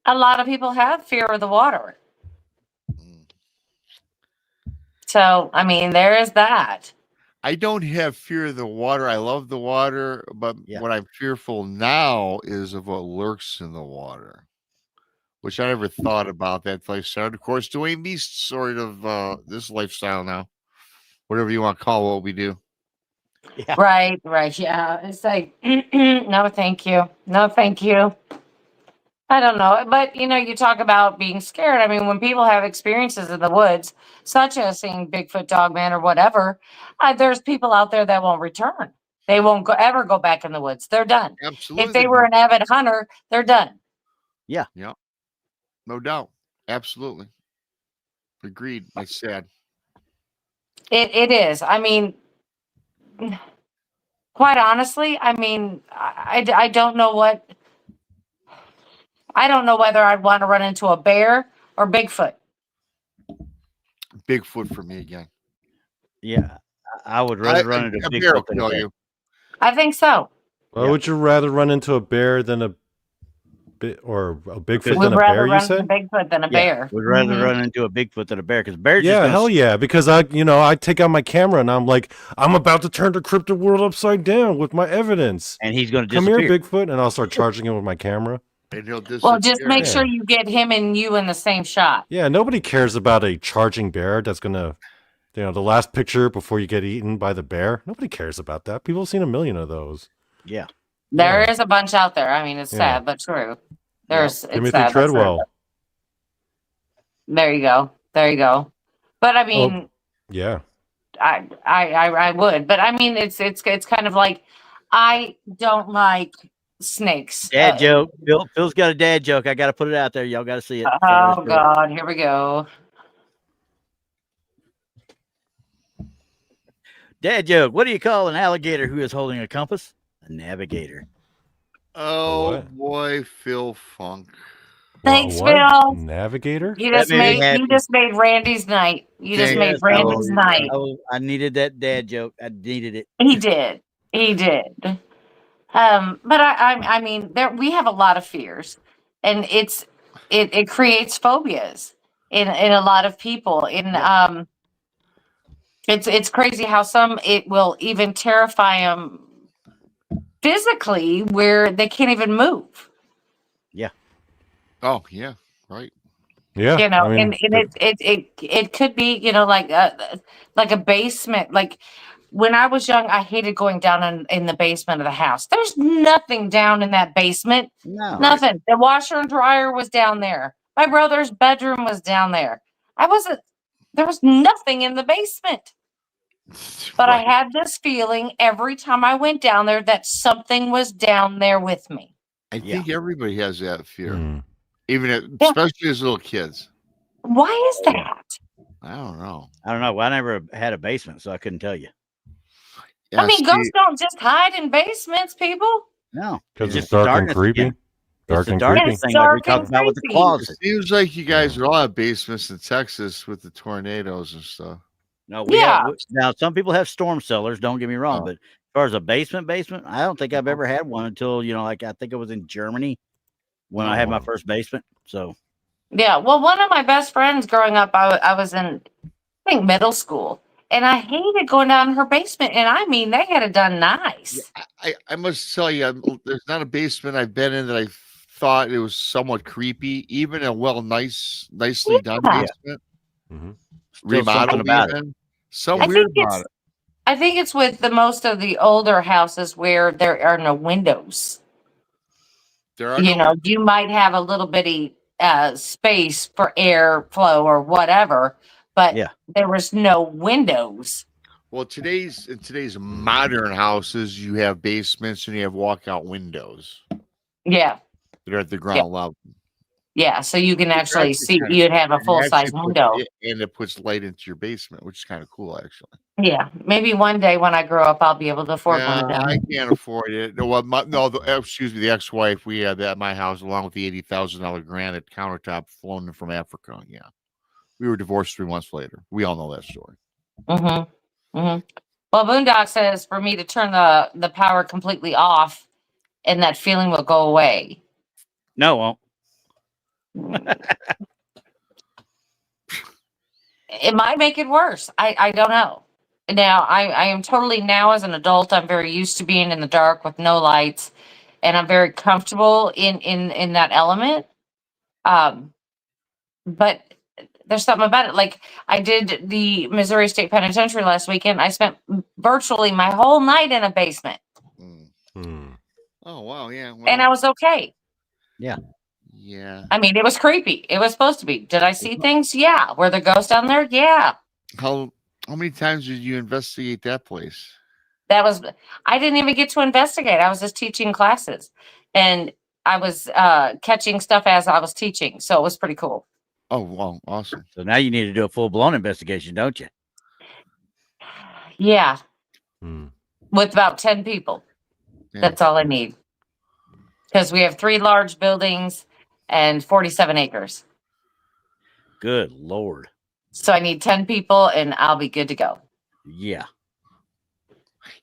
A lot of people have fear of the water. So, I mean, there is that. I don't have fear of the water. I love the water, but what I'm fearful now is of what lurks in the water, which I never thought about that until I started, of course, doing these sort of this lifestyle now, whatever you want to call what we do. Yeah. Right. Yeah. It's like, no, thank you. No, thank you. I don't know. But, you talk about being scared. I mean, when people have experiences in the woods, such as seeing Bigfoot, Dogman, or whatever, there's people out there that won't return. They won't ever go back in the woods. They're done. Absolutely. If they were an avid hunter, they're done. Yeah. Yeah. No doubt. Absolutely. Agreed. It's sad. It is. I mean, quite honestly, I mean, I don't know what... I don't know whether I'd want to run into a bear or Bigfoot. Bigfoot for me again. Yeah, I would rather run into a Bigfoot bear than kill you. I think so. Well, would you rather run into a bear than a Bigfoot We'd than a rather bear? run You said into Bigfoot than a bear. We'd rather run into a Bigfoot than a bear because bears. Yeah, hell yeah! Because I take out my camera and I'm like, I'm about to turn the crypto world upside down with my evidence, and he's going to come disappear. here, Bigfoot, and I'll start charging him with my camera. And he'll disappear. Well, just make sure you get him and you in the same shot. Yeah, nobody cares about a charging bear that's gonna, the last picture before you get eaten by the bear. Nobody cares about that. People have seen a million of those. Yeah, there is a bunch out there. I mean, it's sad but true. There's Timothy sad, Treadwell. There you go. But I mean, yeah, I would. But I mean, it's kind of like I don't like snakes. Dad joke. Phil's got a dad joke. I got to put it out there. Y'all got to see it. Oh God, here we go. Dad joke. What do you call an alligator who is holding a compass? A navigator. Oh boy, Phil Funk. Thanks, what? Bill. Navigator? You That just made me made happy. you just made Randy's night. You just Thank made Yes, Randy's night. I needed that dad joke. I needed it. He did. He did. But I mean, there we have a lot of fears, and it creates phobias in a lot of people. It's crazy how some it will even terrify them physically, where they can't even move. Oh yeah, right. Yeah. You know, I mean, and it could be, you know, like a basement. Like when I was young, I hated going down in the basement of the house. There's nothing down in that basement. No. Nothing. The washer and dryer was down there. My brother's bedroom was down there. There was nothing in the basement. But I Right. had this feeling every time I went down there that something was down there with me. I think everybody has that fear, hmm. Yeah. especially as little kids. Why is that? I don't know. I don't know. Well, I never had a basement, so I couldn't tell you. Yeah, I mean, see, ghosts don't just hide in basements, people. No, Because just it's dark and darkness creepy. again. Dark It's the and darkness creepy. It's thing, like we dark and talked about with the creepy. it closet. seems like you guys would all have basements in Texas with the tornadoes and stuff. No, we Yeah. have now. Some people have storm cellars. Don't get me wrong, Oh. but as far as a basement, I don't think I've ever had one until like I think it was in Germany when I had my first basement. So Yeah. Well, one of my best friends growing up, I was in, I think, middle school, and I hated going down in her basement. And I mean, they had it done nice. I must tell you, there's not a basement I've been in that I thought it was somewhat creepy, even a nicely done Yeah. basement, hmm Still something remodeled about it. even. So I weird think about it's I think it's with the most of the older houses where there are no windows. There are You no know, you might have a little bitty space for airflow or whatever, but Yeah. there was no windows. Well, in today's modern houses, you have basements and you have walkout windows. Yeah. They're at the ground level. Yeah. So you can actually actually see, kinda you'd have a And it full actually size puts window. and it puts light into your basement, which is kind of cool, actually. Yeah. Maybe one day when I grow up, I'll be able to afford one of them. I can't afford it. No, excuse me, the ex-wife. We had that at my house, along with the $80,000 granite countertop flown in from Africa. Yeah, we were divorced 3 months later. We all know that story. Mm-hmm. Mm-hmm. Well, Boondock says for me to turn the power completely off, and that feeling will go away. No, it won't. It might make it worse. I don't know. Now I am totally, now as an adult, I'm very used to being in the dark with no lights, and I'm very comfortable in that element. But there's something about it. Like I did the Missouri State Penitentiary last weekend. I spent virtually my whole night in a basement, Mm. Hmm. Oh wow, yeah. and I was okay. yeah. I mean, it was creepy. It was supposed to be. Did I see things? Yeah. Were there ghosts down there? Yeah. How many times did you investigate that place? I didn't even get to investigate. I was just teaching classes, and I was catching stuff as I was teaching. So it was pretty cool. Oh wow, awesome. So now you need to do a full blown investigation, don't you? Yeah. Hmm. With about 10 people. Yeah. That's all I need. Because we have 3 large buildings and 47 acres. Good Lord. So I need 10 people and I'll be good to go. Yeah.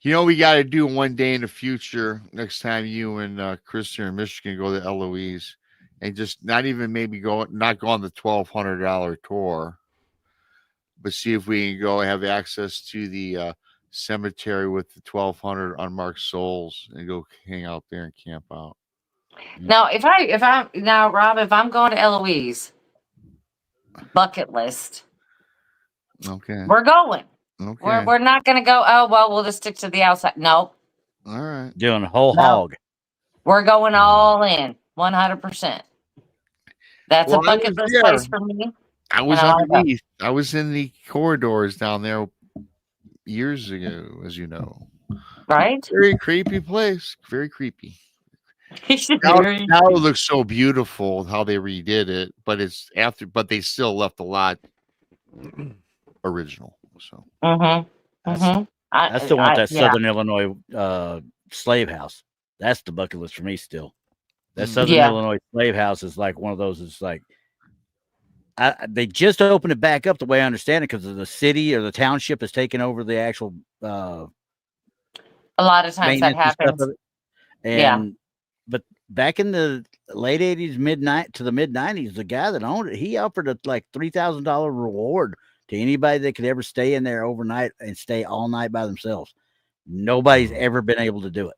You know, we got to do one day in the future. Next time you and Krista in Michigan go to Eloise, and just not go on the $1,200 tour, but see if we can go have access to the cemetery with the 1,200 unmarked souls and go hang out there and camp out. Now, Rob, if I'm going to Eloise, bucket list, Okay. we're going. Okay. We're not going to go, oh, well, we'll just stick to the outside. Nope. All right. Doing a whole No. hog. We're going all in, 100%. That's a bucket list place for me. I was and I wanna go. underneath. I was in the corridors down there years ago, as you know. Right? Very creepy place. Very creepy. Now Now it looks so beautiful how they redid it, but they still left a lot original. So I still want that Southern Illinois slave house. That's the bucket list for me still. That Southern Yeah. Illinois slave house is like one of those. It's like they just opened it back up the way I understand it because the city or the township has taken over the actual A lot of times that maintenance and stuff happens. of it. Yeah. And but back in the late 80s, mid 90s, the guy that owned it, he offered a like $3,000 reward to anybody that could ever stay in there overnight and stay all night by themselves. Nobody's ever been able to do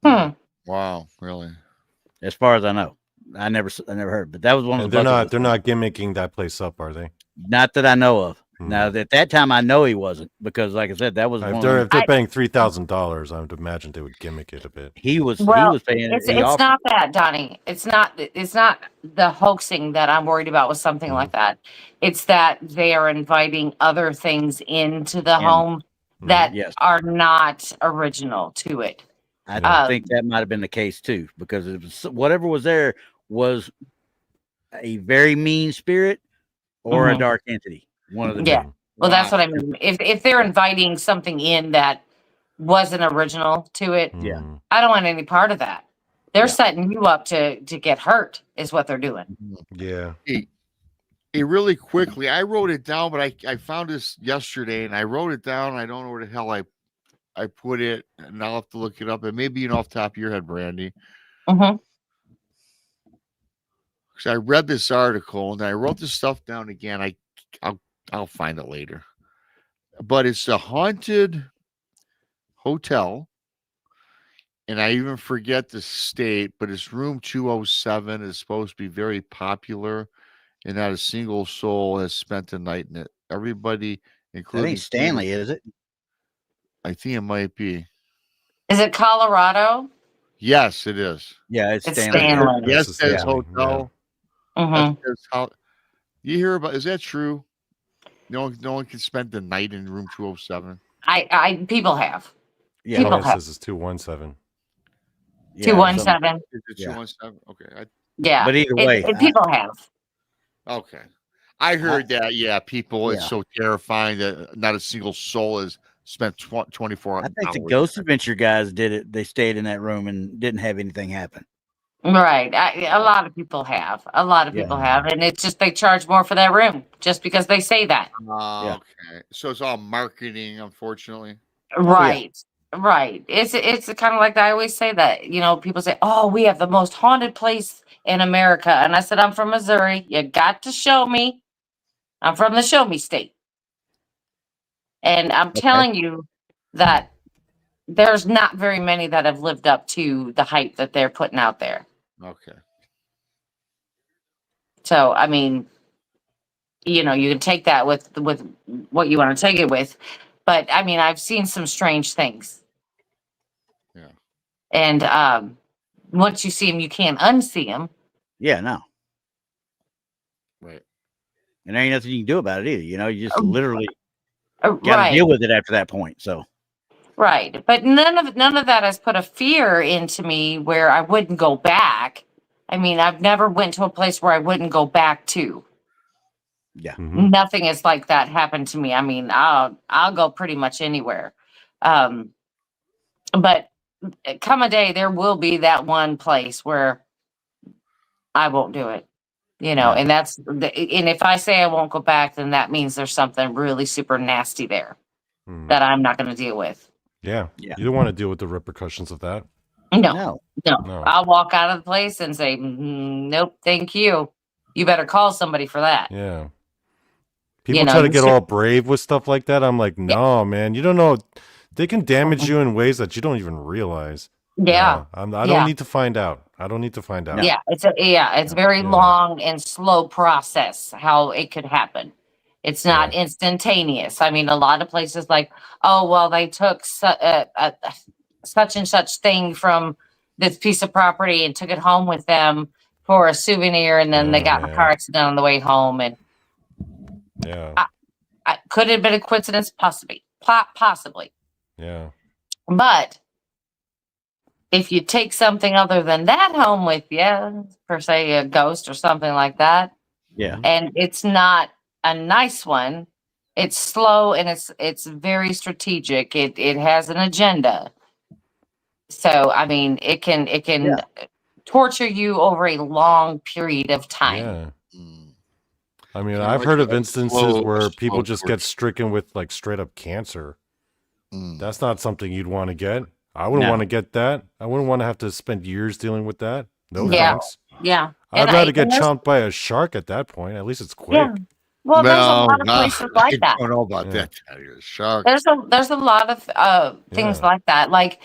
it, Wow, really? as far as I know. I never heard, but that was one of And the. they're not gimmicking that place up, are they? Not that I know of. Now at that time, I know he wasn't because, like I said, that was If they're paying $3,000, I would imagine they would gimmick it a bit. he was paying. It's not that, Donnie. It's not the hoaxing that I'm worried about with something like that. It's that they are inviting other things into the home that are not original to it. I think that might have been the case too, because it was whatever was there was a very mean spirit or a dark entity. One of the two. Well, that's what I mean. If they're inviting something in that wasn't original to it, I don't want any part of that. They're setting you up to get hurt, is what they're doing. Yeah. Hey, really quickly, I wrote it down, but I found this yesterday and I wrote it down. I don't know where the hell I put it, and I'll have to look it up. And maybe you know off the top of your head, Brandi. Mm-hmm. Because I read this article and I wrote this stuff down again. I'll find it later. But it's a haunted hotel, and I even forget the state, but it's room 207 is supposed to be very popular, and not a single soul has spent the night in it. Everybody, including That ain't Stanley, is it? I think it might be. Is it Colorado? Yes, it is. Yeah, it's It's Stanley. Stanley. Yes, It's it's Stanley, hotel. Mm-hmm. You hear about? Is that true? No one can spend the night in room 207. People have. Yeah, People It have. says it's 217. 217. Is it 217? Okay. Yeah. But either way, people have. Okay. I heard that. Yeah, people. It's Yeah. so terrifying that not a single soul has spent 24 hours. I think the Ghost Adventure guys did it. They stayed in that room and didn't have anything happen. Right. A lot of people have. A lot of people have. And it's just they charge more for that room just because they say that. Okay. So it's all marketing, unfortunately. Right. Right. It's kind of like I always say that, people say, "Oh, we have the most haunted place in America." And I said, "I'm from Missouri. You got to show me. I'm from the show me state." And I'm telling you that there's not very many that have lived up to the hype that they're putting out there. Okay. So, I mean, you can take that with what you want to take it with. But I mean, I've seen some strange things. Yeah. And once you see them, you can't unsee them. Yeah, no. Right. And there ain't nothing you can do about it either. You just literally got to Right. deal with it after that point. So. Right. But none of that has put a fear into me where I wouldn't go back. I mean, I've never went to a place where I wouldn't go back to. Yeah. Nothing is like that happened to me. I mean, I'll go pretty much anywhere. But come a day, there will be that one place where I won't do it. And and if I say I won't go back, then that means there's something really super nasty there that I'm not going to deal with. Yeah. You don't want to deal with the repercussions of that. No. I'll walk out of the place and say, "Nope, thank you. You better call somebody for that." Yeah. People try to get all brave with stuff like that. I'm like, no, man, you don't know. They can damage you in ways that you don't even realize. Yeah. I don't need to find out. I don't need to find out. Yeah. It's very long and slow process how it could happen. It's not instantaneous. I mean, a lot of places like, "Oh, well, they took such and such thing from this piece of property and took it home with them for a souvenir, and then they got in a car accident on the way home." And could it have been a coincidence? Possibly. Yeah. But if you take something other than that home with you, per se, a ghost or something like that, and it's not a nice one, it's slow and it's very strategic. It has an agenda. So I mean, it can torture you over a long period of time. Yeah. Mm. I mean, So I've it's heard of a instances slow- where slow people just get torture. stricken with like straight up cancer. Mm. That's not something you'd want to get. I wouldn't No. want to get that. I wouldn't want to have to spend years dealing with that. No Yeah. thanks. Yeah. I'd And rather get there's- chomped by a shark at that point. At least it's quick. Yeah. Well, there's a lot of No, places like that. I don't know about Yeah. that. Shark. There's a lot of things Yeah. like that. Like,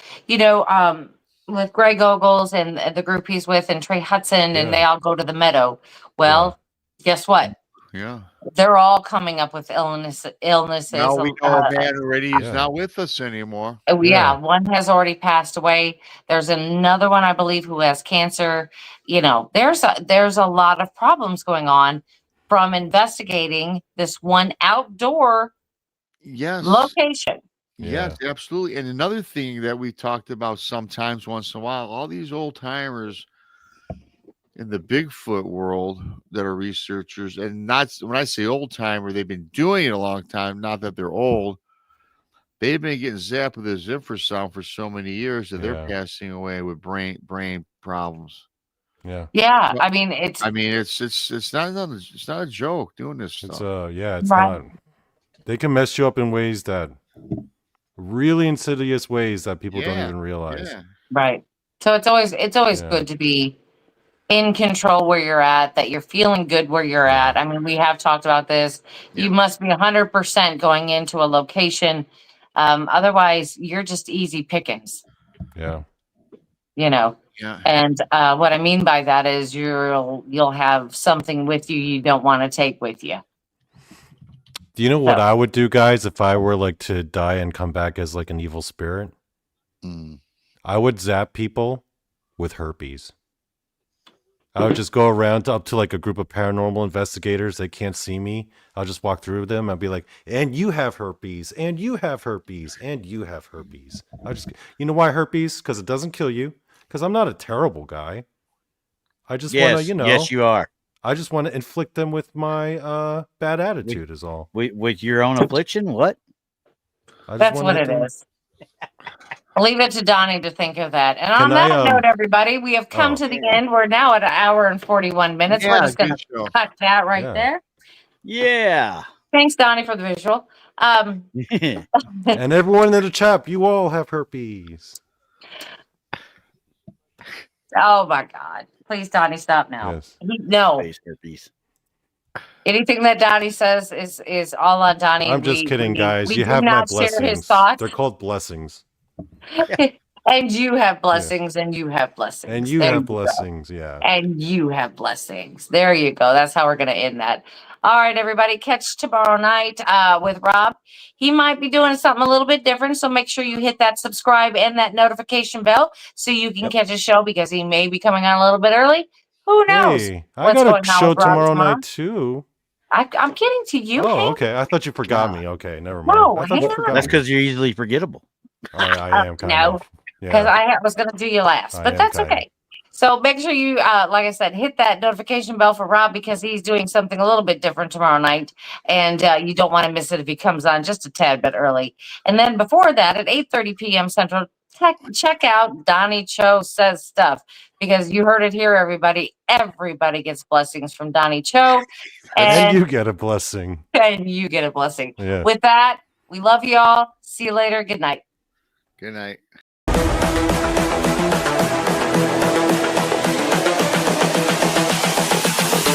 with Greg Ogles and the group he's with and Trey Hudson, Yeah. and they all go to the meadow. Well, guess what? Yeah. They're all coming up with illnesses. Now we know a man already is yeah. not with us anymore. Yeah, Yeah. one has already passed away. There's another one, I believe, who has cancer. There's a lot of problems going on from investigating this one outdoor Yes. location. Yes, absolutely. And another thing that we talked about sometimes once in a while, all these old timers in the Bigfoot world that are researchers, and not when I say old timer, they've been doing it a long time, not that they're old. They've been getting zapped with this infrasound for so many years that they're Yeah. passing away with brain problems. Yeah. Yeah, Well, I mean, it's it's not a joke doing this It's stuff. it's Right. not. They can mess you up in ways that really insidious ways that people don't Yeah, even realize. Yeah. right. So it's always Yeah. good to be in control where you're at, that you're feeling good where you're Yeah. at. I mean, we have talked about this. Yeah. You must be 100% going into a location. Otherwise, you're just easy pickings, Yeah. Yeah. And what I mean by that is you'll have something with you don't want to take with you. Do you know what So- I would do, guys, if I were like to die and come back as like an evil spirit? Mm. I would zap people with herpes. I would just go around up to like a group of paranormal investigators. They can't see me. I'll just walk through them. I'll be like, and you have herpes, and you have herpes, and you have herpes. You know why herpes? Because it doesn't kill you. Because I'm not a terrible guy. I just want to, Yes, you are. I just want to inflict them with my bad attitude is all. With your own affliction? What? I just That's wanna what hit it them- is. Leave it to Donnie to think of that. And on Can that I, note, everybody, we have come oh. to the end. We're now at 1 hour and 41 minutes. We're Yeah, just going good to show. cut that right Yeah. there. Yeah. Thanks, Donnie, for the visual. And everyone in the chat, you all have herpes. Oh my God! Please, Donnie, stop now. Yes. No, Face herpes. anything that Donnie says is all on Donnie. I'm just kidding, guys. We You do have my not share his blessings. thoughts. They're called blessings. And you have blessings, and you have blessings, And you There have go. blessings, yeah. And you have blessings. There you go. That's how we're going to end that. All right, everybody, catch tomorrow night with Rob. He might be doing something a little bit different, so make sure you hit that subscribe and that notification bell so you can catch his show, because he may be coming on a little bit early. Who knows? Hey, I what's got going a on show with Rob tomorrow tomorrow? night too. I'm kidding to you. Oh, Hank. okay. I thought you forgot me. Okay, never mind. No, I thought you hang forgot on. That's me. because you're easily forgettable. Oh, I am kind no, of. because Yeah. I was going to do you last, I but am that's kind of. okay. So make sure you, like I said, hit that notification bell for Rob, because he's doing something a little bit different tomorrow night, and you don't want to miss it if he comes on just a tad bit early. And then before that, at 8:30 p.m. Central, check out Donnie Cho Says Stuff, because you heard it here, everybody. Everybody gets blessings from Donnie Cho, And you get a blessing. and you get a blessing. Yeah. With that, we love you all. See you later. Good night. Good night.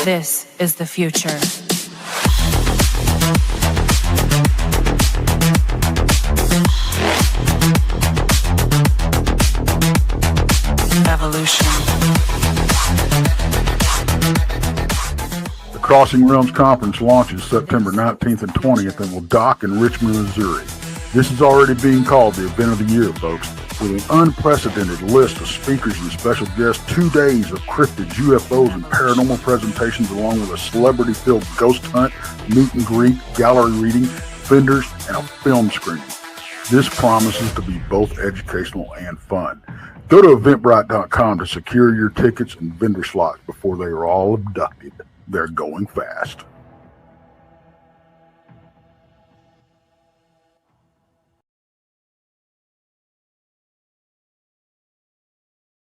This is the future. Evolution. The Crossing Realms Conference launches September 19th and 20th and will dock in Richmond, Missouri. This is already being called the event of the year, folks. With an unprecedented list of speakers and special guests, 2 days of cryptids, UFOs, and paranormal presentations, along with a celebrity-filled ghost hunt, meet and greet, gallery reading, vendors, and a film screening. This promises to be both educational and fun. Go to eventbrite.com to secure your tickets and vendor slots before they are all abducted. They're going fast.